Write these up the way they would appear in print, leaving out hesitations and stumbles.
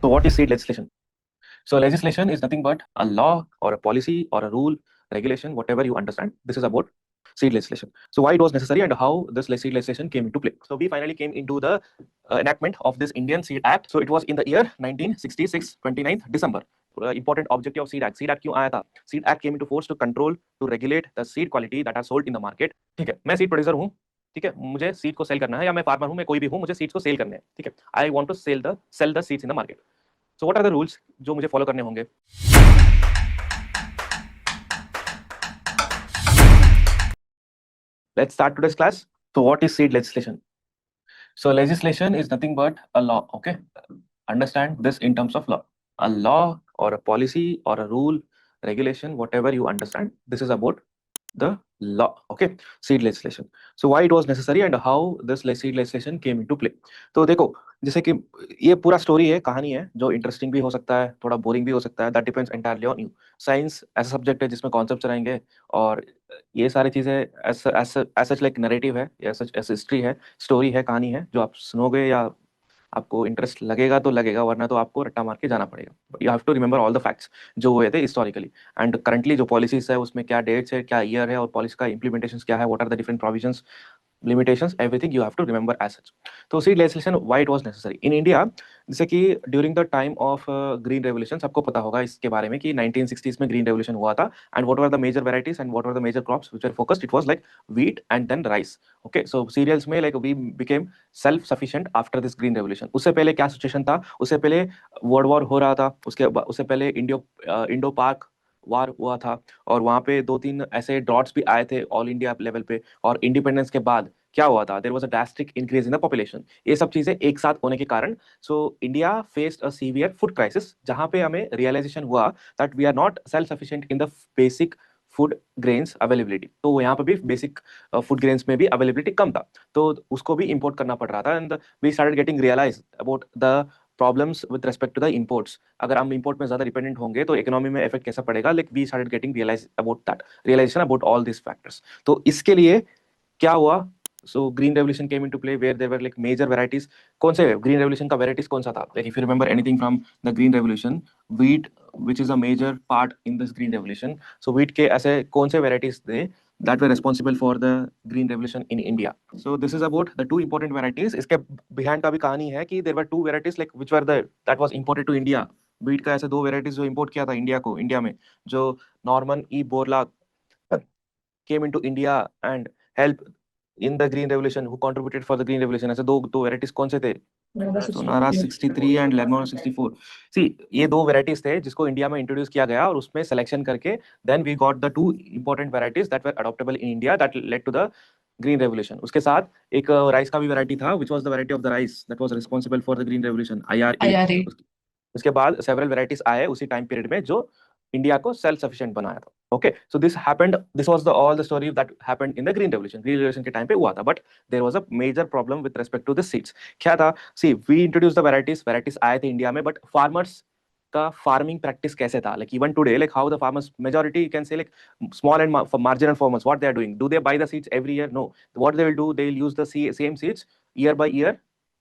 So what is seed legislation? So legislation is nothing but a law or a policy or a rule, regulation, whatever you understand. This is about seed legislation. So why it was necessary and how this seed legislation came into play. So we finally came into the enactment of this Indian Seed Act. So it was in the year 1966, 29th December. Important objective of Seed Act. Seed Act क्यों आया था? Seed Act came into force to control, to regulate the seed quality that are sold in the market. ठीक है, मैं seed producer हूँ, ठीक है, मुझे सीड को सेल करना है, या मैं फार्मर हूँ, मैं कोई भी हूँ, मुझे सीड्स को सेल करने हैं, ठीक है, I want to sell the seeds in the market. So what are the rules जो मुझे फॉलो करने होंगे? Let's start today's class. So what is seed legislation? So legislation is nothing but a law. Okay, understand this in terms of law. A law or a policy or a rule, regulation, whatever you understand, this is about the law. Okay, seed legislation. So why it was necessary and how this seed legislation came into play. तो देखो, जैसे कि ये पूरा story है, कहानी है, जो इंटरेस्टिंग भी हो सकता है, थोड़ा बोरिंग भी हो सकता है. That depends entirely on you. Science ऐसा सब्जेक्ट है जिसमें कॉन्सेप्ट रहेंगे, और ये सारी चीजें एज लाइक नरेटिव है, ऐसा हिस्ट्री है, स्टोरी है, कहानी है, जो आप सुनोगे या आपको इंटरेस्ट लगेगा तो लगेगा, वरना तो आपको रट्टा मार के जाना पड़ेगा. You have to remember all the facts जो हुए थे हिस्टोरिकली, एंड करंटली जो पॉलिसीज है उसमें क्या डेट्स है, क्या ईयर है, और पॉलिसी का इंप्लीमेंटेशन क्या है, what are the different provisions, limitations, everything you have to remember as such. तो seed legislation why it was necessary in India, जैसे कि during the time of green revolution, सबको पता होगा इसके बारे में कि 1960s में ग्रीन रेवोल्यूशन हुआ था. And what were the major varieties and what were the major crops which were focused? It was like wheat and then rice. Okay, so cereals में like we became self sufficient after this green revolution. उससे पहले क्या situation था? उससे पहले world war हो रहा था, उससे पहले इंडो पाक वार हुआ था, और वहां पे दो तीन ऐसे ड्रॉट्स भी आए थे ऑल इंडिया लेवल पे. और इंडिपेंडेंस के बाद क्या हुआ था? There was a drastic increase in the population. ये सब चीजें एक साथ होने के कारण so India faced a severe food crisis, जहां पे हमें रियलाइजेशन हुआ that we are not self sufficient in the basic food grains availability. तो यहाँ पे भी बेसिक फूड ग्रेन्स में भी अवेलेबिलिटी कम था, तो उसको भी इंपोर्ट करना पड़ रहा था. And we started getting realize about the problems with respect to the imports. अगर हम इंपोर्ट में ज्यादा डिपेंडेंट होंगे तो इकोनॉमी में इफेक्ट कैसा पड़ेगा? Like we started getting realization about all this factors. तो इसके लिए क्या हुआ? So green revolution came into play where there were like major varieties. कौन से ग्रीन रेवोल्यूशन का वैरायटीज कौन सा था? Like if you remember anything from the green revolution, wheat which is a major part in this green revolution. So wheat के ऐसे कौन से वैरायटीज थे that were responsible for the green revolution in India? So this is about the two important varieties. इसके behind का भी कहानी है कि there were two varieties like which were the that was imported to India. wheat का ऐसे दो varieties जो import किया था इंडिया में, जो Norman E Borla came into India and help in the green revolution, who contributed for the green revolution. ऐसे दो varieties कौन से थे? सोनारा 63 एंड लेमोन 64. सी, ये दो वेराइटीज थे जिसको इंडिया में इंट्रोड्यूस किया गया, और उसमें सिलेक्शन करके then we got the two important varieties that were adaptable in India that led to the green revolution. उसके साथ एक राइस का भी वैरायटी था which was the variety of the rice that was responsible for the green revolution, IRA. उसके बाद several varieties आए उसी टाइम पीरियड में जो इंडिया को सेल्फ सफिशिएंट बनाया था. Okay, so this was the all the story that happened in the green revolution के टाइम पे हुआ था. But there was a major problem with respect to this seeds. क्या था? See, we introduce the varieties आए थे India में, but farmers का फार्मिंग प्रैक्टिस कैसे था? Like even today, like how the farmers majority can say, like small and marginal farmers, what they are doing? Do they buy the seeds every year? No. What they will do, they will use the same seeds year by year,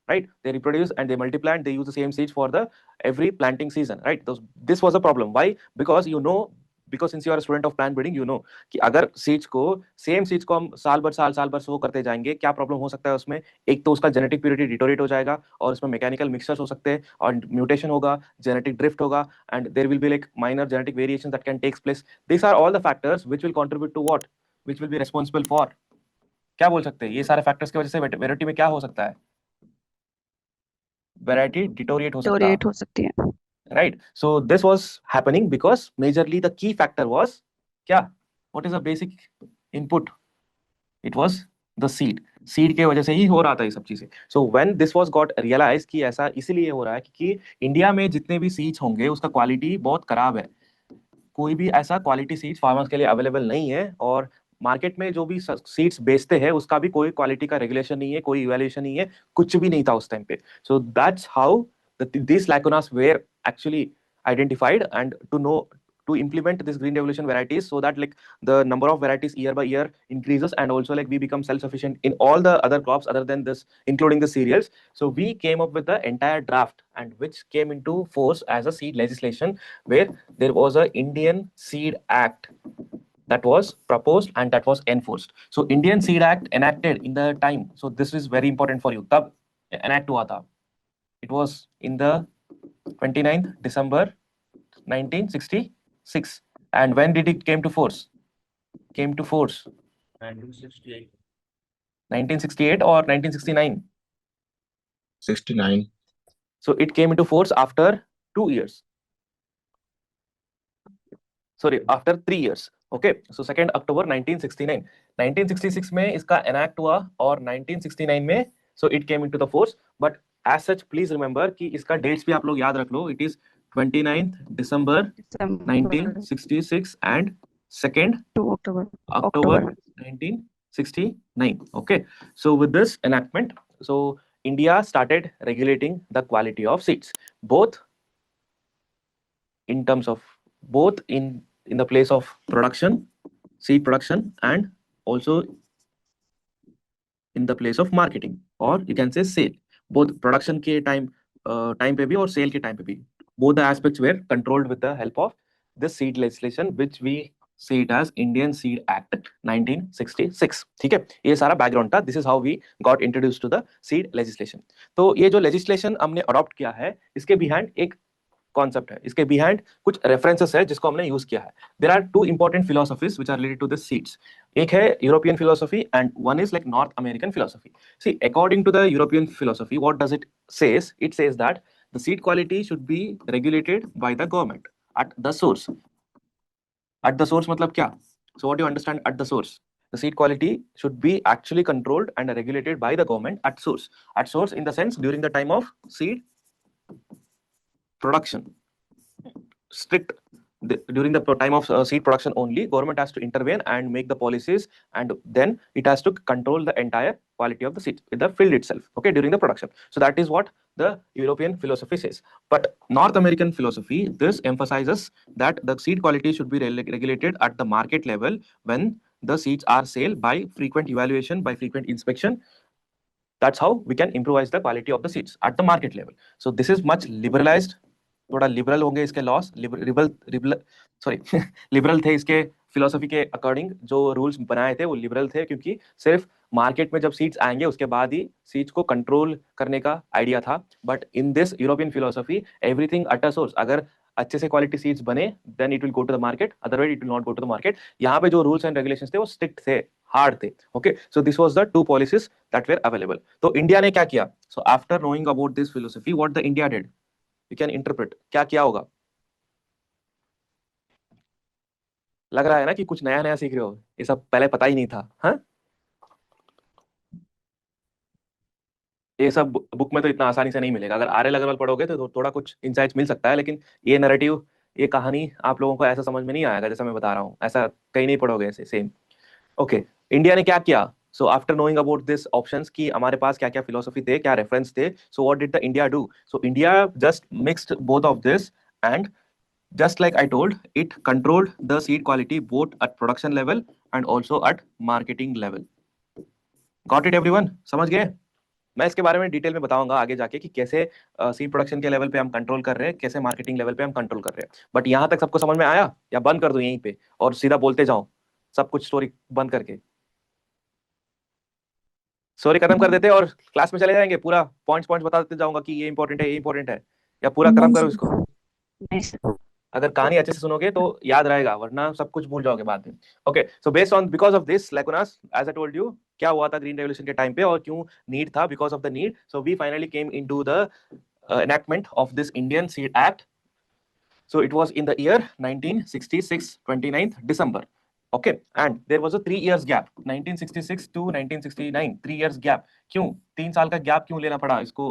right? They reproduce and they multiply and they use the same seeds for the every planting season, right? This was a problem. Why? Because because since you are a student of plant breeding, you know कि अगर same seeds को हम साल भर सो करते जाएंगे, क्या problem हो सकता है उसमें? एक तो उसका जेनेटिक प्योरिटी डिटोरेट हो जाएगा, और उसमें मैकेनिकल मिक्सचर्स हो सकते हैं, और म्यूटेशन होगा, जेनेटिक ड्रिफ्ट होगा, and there will be like minor genetic variations that can takes place. This are all the factors which will contribute to what, which will be responsible for, क्या बोल सकते हैं? ये सारे फैक्टर्स की वजह से वेराइटी में क्या हो सकता है? वैरायटी डिटोरिएट हो सकता है, हो सकती है. right? So this was happening because majorly the key factor was क्या? What is the basic input? It was the seed के वजह से ही हो रहा था ये सब चीजें. So when this was got realized कि ऐसा इसीलिए हो रहा है क्योंकि इंडिया में जितने भी सीड्स होंगे उसका क्वालिटी बहुत खराब है. कोई भी ऐसा क्वालिटी सीड्स फार्मर्स के लिए अवेलेबल नहीं है, और मार्केट में जो भी सीड्स बेचते हैं उसका भी कोई क्वालिटी का रेगुलेशन नहीं है, कोई इवैल्यूएशन नहीं है, कुछ भी नहीं था उस टाइम पे. So that's how these lacunas were actually identified, and to implement this green revolution varieties so that like the number of varieties year by year increases, and also like we become self-sufficient in all the other crops other than this, including the cereals. So we came up with the entire draft, and which came into force as a seed legislation, where there was a Indian Seed Act that was proposed and that was enforced. So Indian Seed Act enacted in the time. So this is very important for you. Tab enact hua tha. It was in the 29th December 1966. And when did it came to force? Came to force 1968. 1968 or 1969? 69. So it came into force after 2 years. Sorry, after 3 years. Okay, so 2nd October 1969. 1966 में इसका enact हुआ और 1969 में so it came into the force. But as such, please remember कि इसका dates भी आप लोग याद रख लो. It is 29th December 1966 and 2nd October 1969. Okay, so with this enactment, so India started regulating the quality of seeds, both in terms of both in the place of production, seed production, and also in the place of marketing, or you can say sale. Both production के time पे भी और sale के time पे भी, both the aspects were controlled with the help of this seed legislation, which we see it as Indian Seed Act 1966. ठीक है, ये सारा background था. This is how we got introduced to the seed legislation. तो ये जो legislation हमने adopt किया है, इसके behind एक कॉन्सेप्ट है, इसके बिहाइंड कुछ रेफरेंसेस है जिसको हमने यूज किया है. There are two important philosophies which are related to the seeds. एक है European philosophy and one is like North American philosophy. See, according to the European philosophy, what does it says? It says that the seed quality should be regulated by the government at the source. At the source मतलब क्या? So what you understand at the source? The seed quality should be actually controlled and regulated by the government at source. At source in the sense during the time of seed production. Strict during the time of seed production only, government has to intervene and make the policies, and then it has to control the entire quality of the seed in the field itself, okay, during the production. So that is what the European philosophy says. But North American philosophy, this emphasizes that the seed quality should be regulated at the market level when the seeds are sold, by frequent evaluation, by frequent inspection. That's how we can improvise the quality of the seeds at the market level. So this is much liberalized. थोड़ा liberal होंगे इसके loss, liberal थे इसके philosophy के according. जो rules बनाए थे वो लिबरल थे, क्योंकि सिर्फ मार्केट में जब सीड्स आएंगे उसके बाद ही सीड्स को कंट्रोल करने का आइडिया था. But in this European philosophy, everything at a source. अगर अच्छे से क्वालिटी सीड्स बने then it will go to the market, otherwise it will not go to the market. यहाँ पे जो रूल्स एंड रेगुलेशंस थे वो स्ट्रिक्ट थे, हार्ड थे. Okay, so this was the two policies that were available. तो India ने क्या किया? So after knowing about this philosophy, what the India did, you can interpret क्या किया होगा. लग रहा है ना कि कुछ नया नया सीख रहे हो, ये सब पहले पता ही नहीं था. हाँ, ये सब बुक में तो इतना आसानी से नहीं मिलेगा. अगर आर एल अग्रवाल पढ़ोगे तो थोड़ा कुछ इंसाइट्स मिल सकता है, लेकिन ये नैरेटिव, ये कहानी आप लोगों को ऐसा समझ में नहीं आएगा जैसा मैं बता रहा हूँ. ऐसा कहीं नहीं पढ़ोगे ऐसे सेम. ओके, इंडिया ने क्या किया? So after knowing about this options कि हमारे पास क्या क्या फिलोसफी थे, क्या रेफरेंस थे, so what did the India do? So India just mixed both of this, and just like I told, it controlled the seed quality both at production level and also at marketing level. Got it everyone? समझ गए? मैं इसके बारे में detail में बताऊंगा आगे जाके कि कैसे सीड प्रोडक्शन के लेवल पे हम कंट्रोल कर रहे हैं, कैसे मार्केटिंग लेवल पे हम कंट्रोल कर रहे हैं. बट यहाँ तक सबको समझ में आया, या बंद कर दूं यहीं पे और सीधा बोलते जाऊं सब कुछ स्टोरी बंद करके? स्टोरी खत्म कर देते और क्लास में चले जाएंगे, पूरा पॉइंट्स पॉइंट्स बताते जाऊंगा कि ये इंपॉर्टेंट है, ये इंपॉर्टेंट है, या पूरा खत्म करो इसको? अगर कहानी अच्छे से सुनोगे तो याद रहेगा, वरना सब कुछ भूल जाओगे बाद में. Okay, so based on because of this lacunas, as I told you, क्या हुआ था ग्रीन रेवोल्यूशन के टाइम पे और क्यों नीड था? Because of the need, so we finally came into the enactment of this Indian Seed Act. So it was in the year 1966, 29th December. Okay, and there was a 3 years gap, 1966 to 1969, 3 years gap. क्यों 3 साल का gap क्यों लेना पड़ा इसको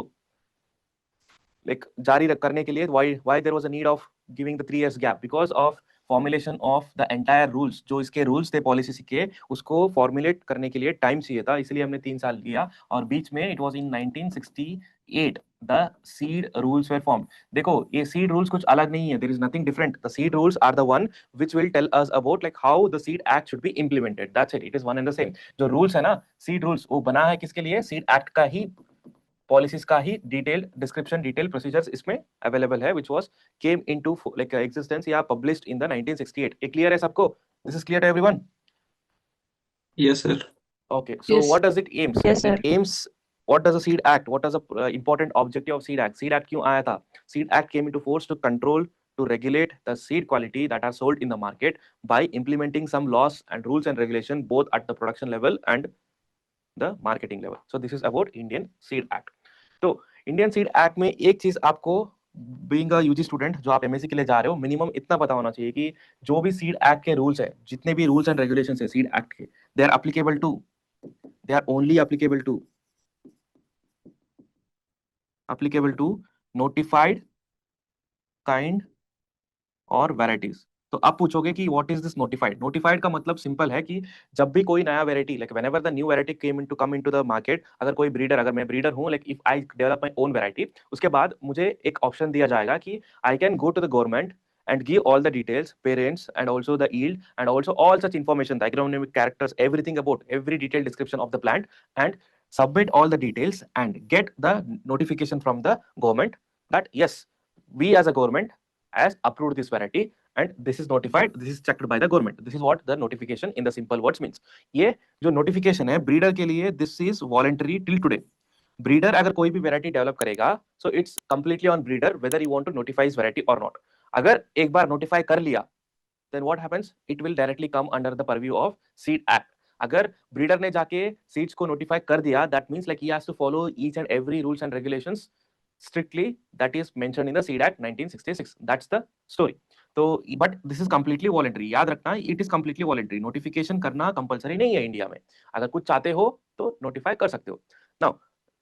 like जारी करने के लिए? why there was a need of giving the 3 years gap? Because of formulation of the entire rules. जो इसके rules थे पॉलिसी के, उसको फॉर्मुलेट करने के लिए टाइम चाहिए था, इसलिए हमने 3 साल लिया. और बीच में it was in 1968 the seed rules were formed. देखो ये seed rules कुछ अलग नहीं है, there is nothing different. The seed rules are the one which will tell us about like how the seed act should be implemented. That's it. It is one and the same. जो rules है ना seed rules, वो बना है किसके लिए? seed act का ही, policies का ही डिटेल डिस्क्रिप्शन, डिटेल प्रोसीजर्स इसमें अवेलेबल है, which was came into like existence या published in the 1968. ये क्लियर है सबको? This is clear to everyone? Yes, sir. Okay, so Yes. what does it aims? Yes, sir. It aims, what does a seed act? What is the important objective of seed act? Seed act क्यों आया था? Seed act came into force to control, to regulate the seed quality that are sold in the market by implementing some laws and rules and regulation both at the production level and the marketing level. So this is about Indian Seed Act. तो Indian seed act में एक चीज आपको, being a UG student जो आप MSc के लिए जा रहे हो, मिनिमम इतना पता होना चाहिए कि जो भी सीड एक्ट के रूल्स है, जितने भी रूल्स एंड रेगुलेशंस है सीड एक्ट के, they are applicable to, they are only applicable to notified kind और varieties. तो आप पूछोगे कि what is this notified? Notified का मतलब सिंपल है कि जब भी कोई नया variety, like whenever the new variety come into the market, अगर कोई ब्रीडर, अगर मैं ब्रीडर हूं, like if I develop my own variety, उसके बाद मुझे एक ऑप्शन दिया जाएगा कि I can go to the government and give all the details, parents, and also the yield, and also all such information, the agronomic characters, everything about every detailed description of the plant, and submit all the details and get the notification from the government that yes, we as a government has approved this variety and this is notified, this is checked by the government. This is what the notification in the simple words means. ये जो notification है breeder के लिए, this is voluntary till today. Breeder अगर कोई भी variety develop करेगा, so it's completely on breeder whether you want to notify his variety or not. अगर एक बार नोटिफाई कर लिया, then what happens? It will directly come under the purview of seed act. अगर ब्रीडर ने जाके seeds को नोटिफाई कर दिया, that means like he has to follow each and every rules and regulations strictly that is mentioned in the seed act 1966. That's the story. तो but this is completely voluntary. याद रखना, it is completely voluntary. Notification करना compulsory नहीं है India में. अगर कुछ चाहते हो तो नोटिफाई कर सकते हो. Now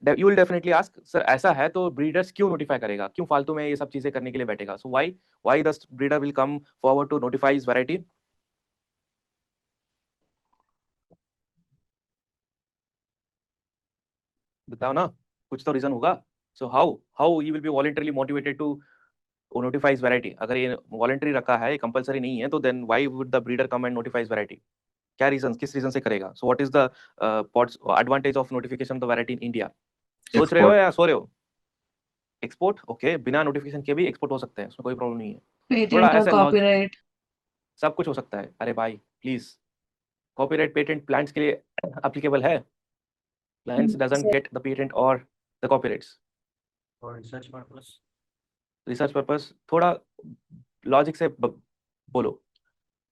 you will definitely ask, sir ऐसा है तो ब्रीडर्स क्यों नोटिफाई करेगा, क्यों फालतू में ये सब चीजें करने के लिए बैठेगा? So why the breeder will come forward to notify his variety? बताओ ना, कुछ तो रीजन होगा. So how he will be voluntarily motivated to notify his variety? अगर ये वॉलंटरी रखा है, कंपलसरी नहीं है, तो then why would the breeder come and notify his variety? क्या रीजन, किस रीजन से करेगा? So what is the advantage of notification of the variety in India? सोच रहे हो या सो रहे हो? एक्सपोर्ट, ओके, बिना नोटिफिकेशन के भी एक्सपोर्ट हो सकते हैं, उसमें कोई प्रॉब्लम नहीं है. थोड़ा पेटेंट और ऐसे कॉपीराइट. सब कुछ हो सकता है. अरे भाई प्लीज, कॉपीराइट पेटेंट प्लांट्स के लिए एप्लीकेबल है. Plants doesn't get the patent और the copyrights For research purpose. Research purpose. थोड़ा लॉजिक से बोलो,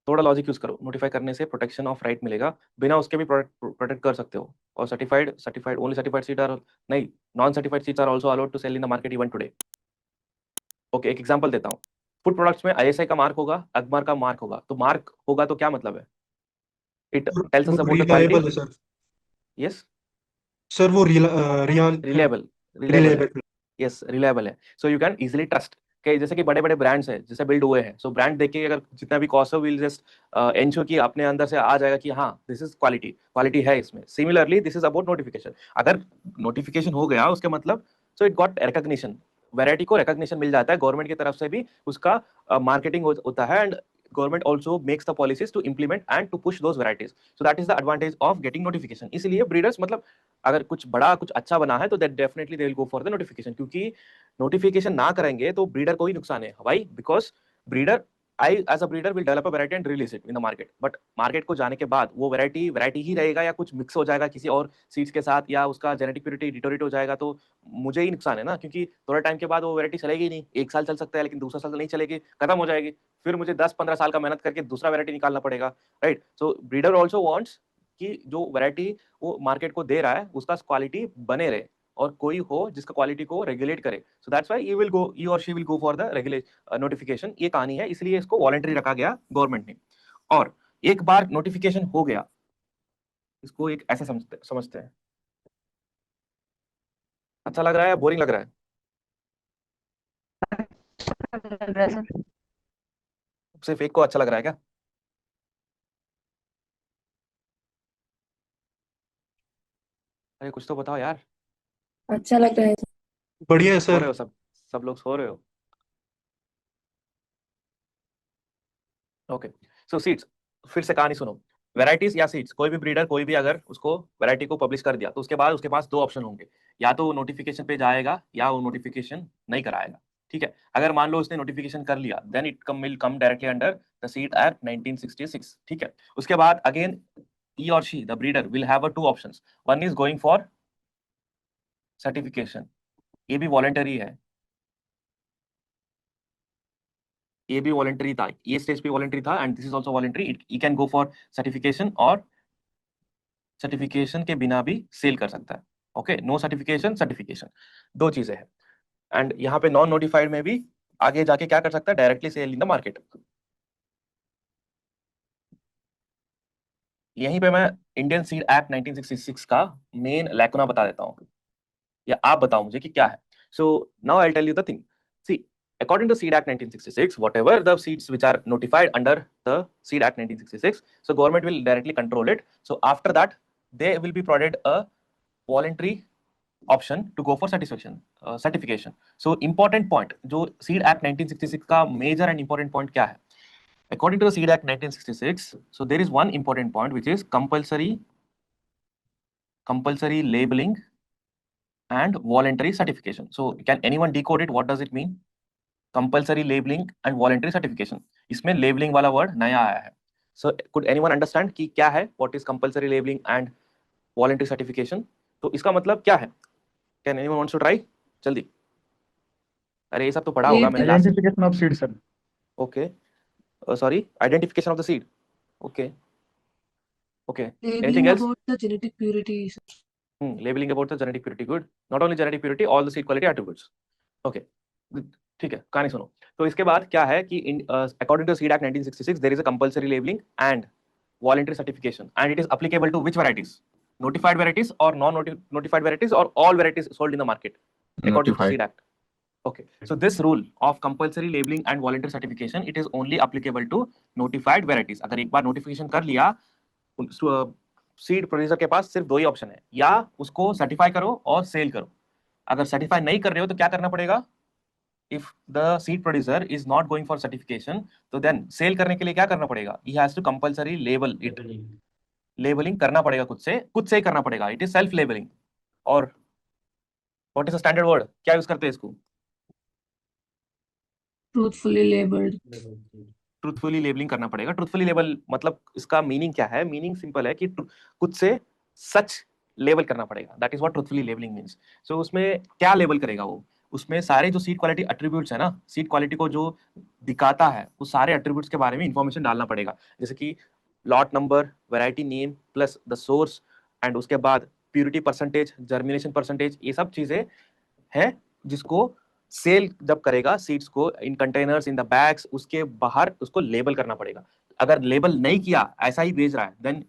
थोड़ा लॉजिक यूज करो. नोटिफाई करने से प्रोटेक्शन ऑफ राइट मिलेगा, बिना उसके भी प्रोटेक्ट कर सकते हो. और certified only certified seed are नहीं, non certified seeds are also allowed to sell in the market even today. Okay, एक एग्जांपल देता हूँ. फूड प्रोडक्ट्स में आईएसआई का मार्क होगा, अगमार का मार्क होगा. तो मार्क होगा तो क्या मतलब है? It tells us about the quality. Reliable है सर. यस, सर वो real reliable. Reliable. Yes, reliable है. So you can easily trust कि जैसे कि बड़े बड़े ब्रांड्स हैं, जैसे बिल्ड हुए हैं, सो ब्रांड देख के अगर जितना भी कॉस्ट हो, विल जस्ट एंश्योर कि अपने अंदर से आ जाएगा कि हाँ दिस इज क्वालिटी, क्वालिटी है इसमें. Similarly this is about notification. अगर नोटिफिकेशन हो गया उसके मतलब, so it got recognition, variety को रिकॉग्निशन मिल जाता है, गवर्नमेंट की तरफ से भी उसका मार्केटिंग होता है, and government also makes the policies to implement and to push those varieties. So that is the advantage of getting notification. इसलिए breeders मतलब अगर कुछ बड़ा कुछ अच्छा बना है तो that definitely they will go for the notification. क्योंकि नोटिफिकेशन ना करेंगे तो ब्रीडर को ही नुकसान है. Why? Because breeder, I as a breeder will develop a variety and release it in the market. But market को जाने के बाद वो वैरायटी ही रहेगा या कुछ मिक्स हो जाएगा किसी और सीड्स के साथ, या उसका जेनेटिक प्योरिटी डिटोरेट हो जाएगा, तो मुझे ही नुकसान है ना. क्योंकि थोड़ा टाइम के बाद वो वैरायटी चलेगी नहीं. एक साल चल सकता है लेकिन दूसरा साल तो नहीं चलेगी, खत्म हो जाएगी. फिर मुझे 10-15 साल का मेहनत करके दूसरा वैरायटी निकालना पड़ेगा, राइट? सो ब्रीडर ऑल्सो वांट्स कि जो वैरायटी वो मार्केट को दे रहा है उसका क्वालिटी बने रहे, और कोई हो जिसका क्वालिटी को रेगुलेट करे. सो दैट्स व्हाई ही और she will go for the notification. ये कहानी है, इसलिए इसको वॉलंटरी रखा गया गवर्नमेंट ने. और एक बार नोटिफिकेशन हो गया, इसको एक ऐसा समझते हैं. अच्छा लग रहा है या बोरिंग लग रहा है? लग रहा है सर. सिर्फ एक को अच्छा लग रहा है क्या? अरे कुछ तो बताओ यार. अच्छा लग रहा है. बढ़िया है सो रहे सर। हो सब? सब लोग सो रहे हो? ओके। सो सीड्स, फिर से कहानी सुनो। वैरायटीज या सीड्स, कोई भी ब्रीडर कोई भी अगर उसको वैरायटी को पब्लिश कर दिया तो उसके बाद उसके पास दो ऑप्शन होंगे। या तो वो नोटिफिकेशन पे जाएगा या वो नोटिफिकेशन नहीं कराएगा। ठीक है, अगर मान लो उसने नोटिफिकेशन कर लिया then it will come directly under the seed act 1966। ठीक है, उसके बाद again he or she, the breeder, will have a two options. One is going for certification. ये भी वॉलेंटरी है, ये भी वॉलेंटरी था, ये स्टेज पे वॉलेंटरी था and this is also voluntary. You can go for certification और सर्टिफिकेशन के बिना भी सेल कर सकता है। ओके, नो सर्टिफिकेशन, सर्टिफिकेशन, दो चीजें हैं। एंड यहाँ पे नॉन नोटिफाइड में भी आगे जाके क्या कर सकता है, directly sell in the market. यहीं पे मैं इंडियन सीड एक्ट 1966 का मेन लैकुना बता देता हूँ, या आप बताओ मुझे कि क्या है। So now I tell you the thing. See, according to Seed Act 1966, whatever the seeds which are notified under the Seed Act 1966, so government will directly control it. So after that, they will be provided a voluntary option to go for certification. So important point, जो Seed Act 1966 का major and important point क्या है? According to the Seed Act 1966, so there is one important point which is compulsory labeling and voluntary certification. So can anyone decode it? What does it mean? Compulsory labeling and voluntary certification. इसमें labeling वाला word नया आया है. So could anyone understand कि क्या है? What is compulsory labeling and voluntary certification? तो इसका मतलब क्या है? Can anyone wants to try? जल्दी. अरे ये सब तो पढ़ा होगा मैंने last. Identification of seed, sir. Okay. Sorry. Identification of the seed. Okay. Okay. Labeling Anything else? about the genetic purity. Labeling about the genetic purity. Good. Not only genetic purity, all the seed quality attributes. Okay. ठीक है, कहानी सुनो। तो इसके बाद क्या है कि according to seed act 1966 there is a compulsory labelling and voluntary certification and it is applicable to which varieties? Notified varieties और नॉन नोटिफाइड वैराइटीज और all varieties sold in the market according to Notified. Seed act. Okay, so this rule of compulsory labeling and voluntary certification, it is only applicable to notified varieties. अगर एक बार notification कर लिया, seed producer के पास सिर्फ दो ही option है, या उसको सर्टिफाई करो और सेल करो। अगर सर्टिफाई नहीं कर रहे हो तो क्या करना पड़ेगा? If the seed producer is not going for certification, तो then sale करने के लिए क्या करना पड़ेगा? He has to compulsory label it. Labeling करना पड़ेगा खुद से ही करना पड़ेगा. It is self labeling. और what is the standard word? क्या यूज करते हैं इसको? Truthfully labeled. ट्रूथफुली लेबलिंग करना पड़ेगा। ट्रूथफुली लेबल मतलब इसका मीनिंग क्या है? मीनिंग सिंपल है कि खुद से सच लेबल करना पड़ेगा। That is what truthfully labelling means. So उसमें क्या लेबल करेगा वो? उसमें सारे जो सीड क्वालिटी एट्रीब्यूट्स है ना, सीड क्वालिटी को जो दिखाता है वो सारे एट्रीब्यूट्स के बारे में इंफॉर्मेशन डालना पड़ेगा, जैसे कि lot number, variety name plus the source, and उसके बाद प्यूरिटी परसेंटेज, जर्मिनेशन परसेंटेज, ये सब चीजें हैं जिसको सेल जब करेगा सीड्स को इन कंटेनर्स, इन द बैग्स, उसके बाहर उसको लेबल करना पड़ेगा। अगर लेबल नहीं किया, ऐसा ही भेज रहा है, then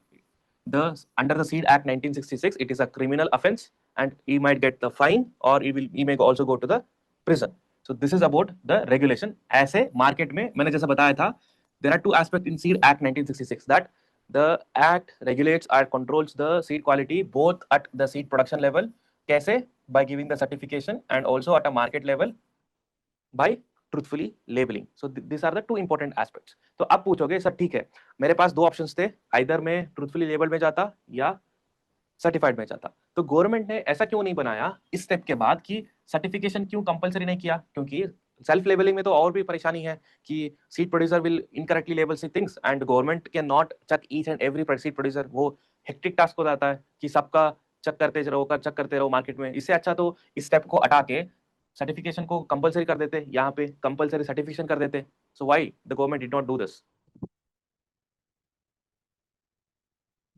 the under the Seed Act 1966 it is a criminal offense and he might get the fine or he may also go to the prison. So this is about the regulation. ऐसे market में मैंने जैसा बताया था, there are two aspects in Seed Act 1966 that the act regulates or controls the seed quality both at the seed production level, कैसे? By giving the certification, and also at a market level by truthfully labeling. So these are the two important aspects. तो अब पूछोगे sir ठीक है, मेरे पास दो options थे, आइदर मैं ट्रूथफुली लेबल में जाता या सर्टिफाइड में जाता। तो गवर्नमेंट ने ऐसा क्यों नहीं बनाया इस स्टेप के बाद कि सर्टिफिकेशन क्यों कंपलसरी नहीं किया? क्योंकि सेल्फ लेबलिंग में तो और भी परेशानी है कि seed producer will incorrectly label see things and government can not check each and every seed producer. वो हेक्टिक टास्क हो जाता है कि सबका चेक करते रहो मार्केट में। इससे अच्छा तो इस स्टेप को हटा के सर्टिफिकेशन को कंपलसरी कर देते, यहाँ पे कंपलसरी सर्टिफिकेशन कर देते। सो why the government did not do this?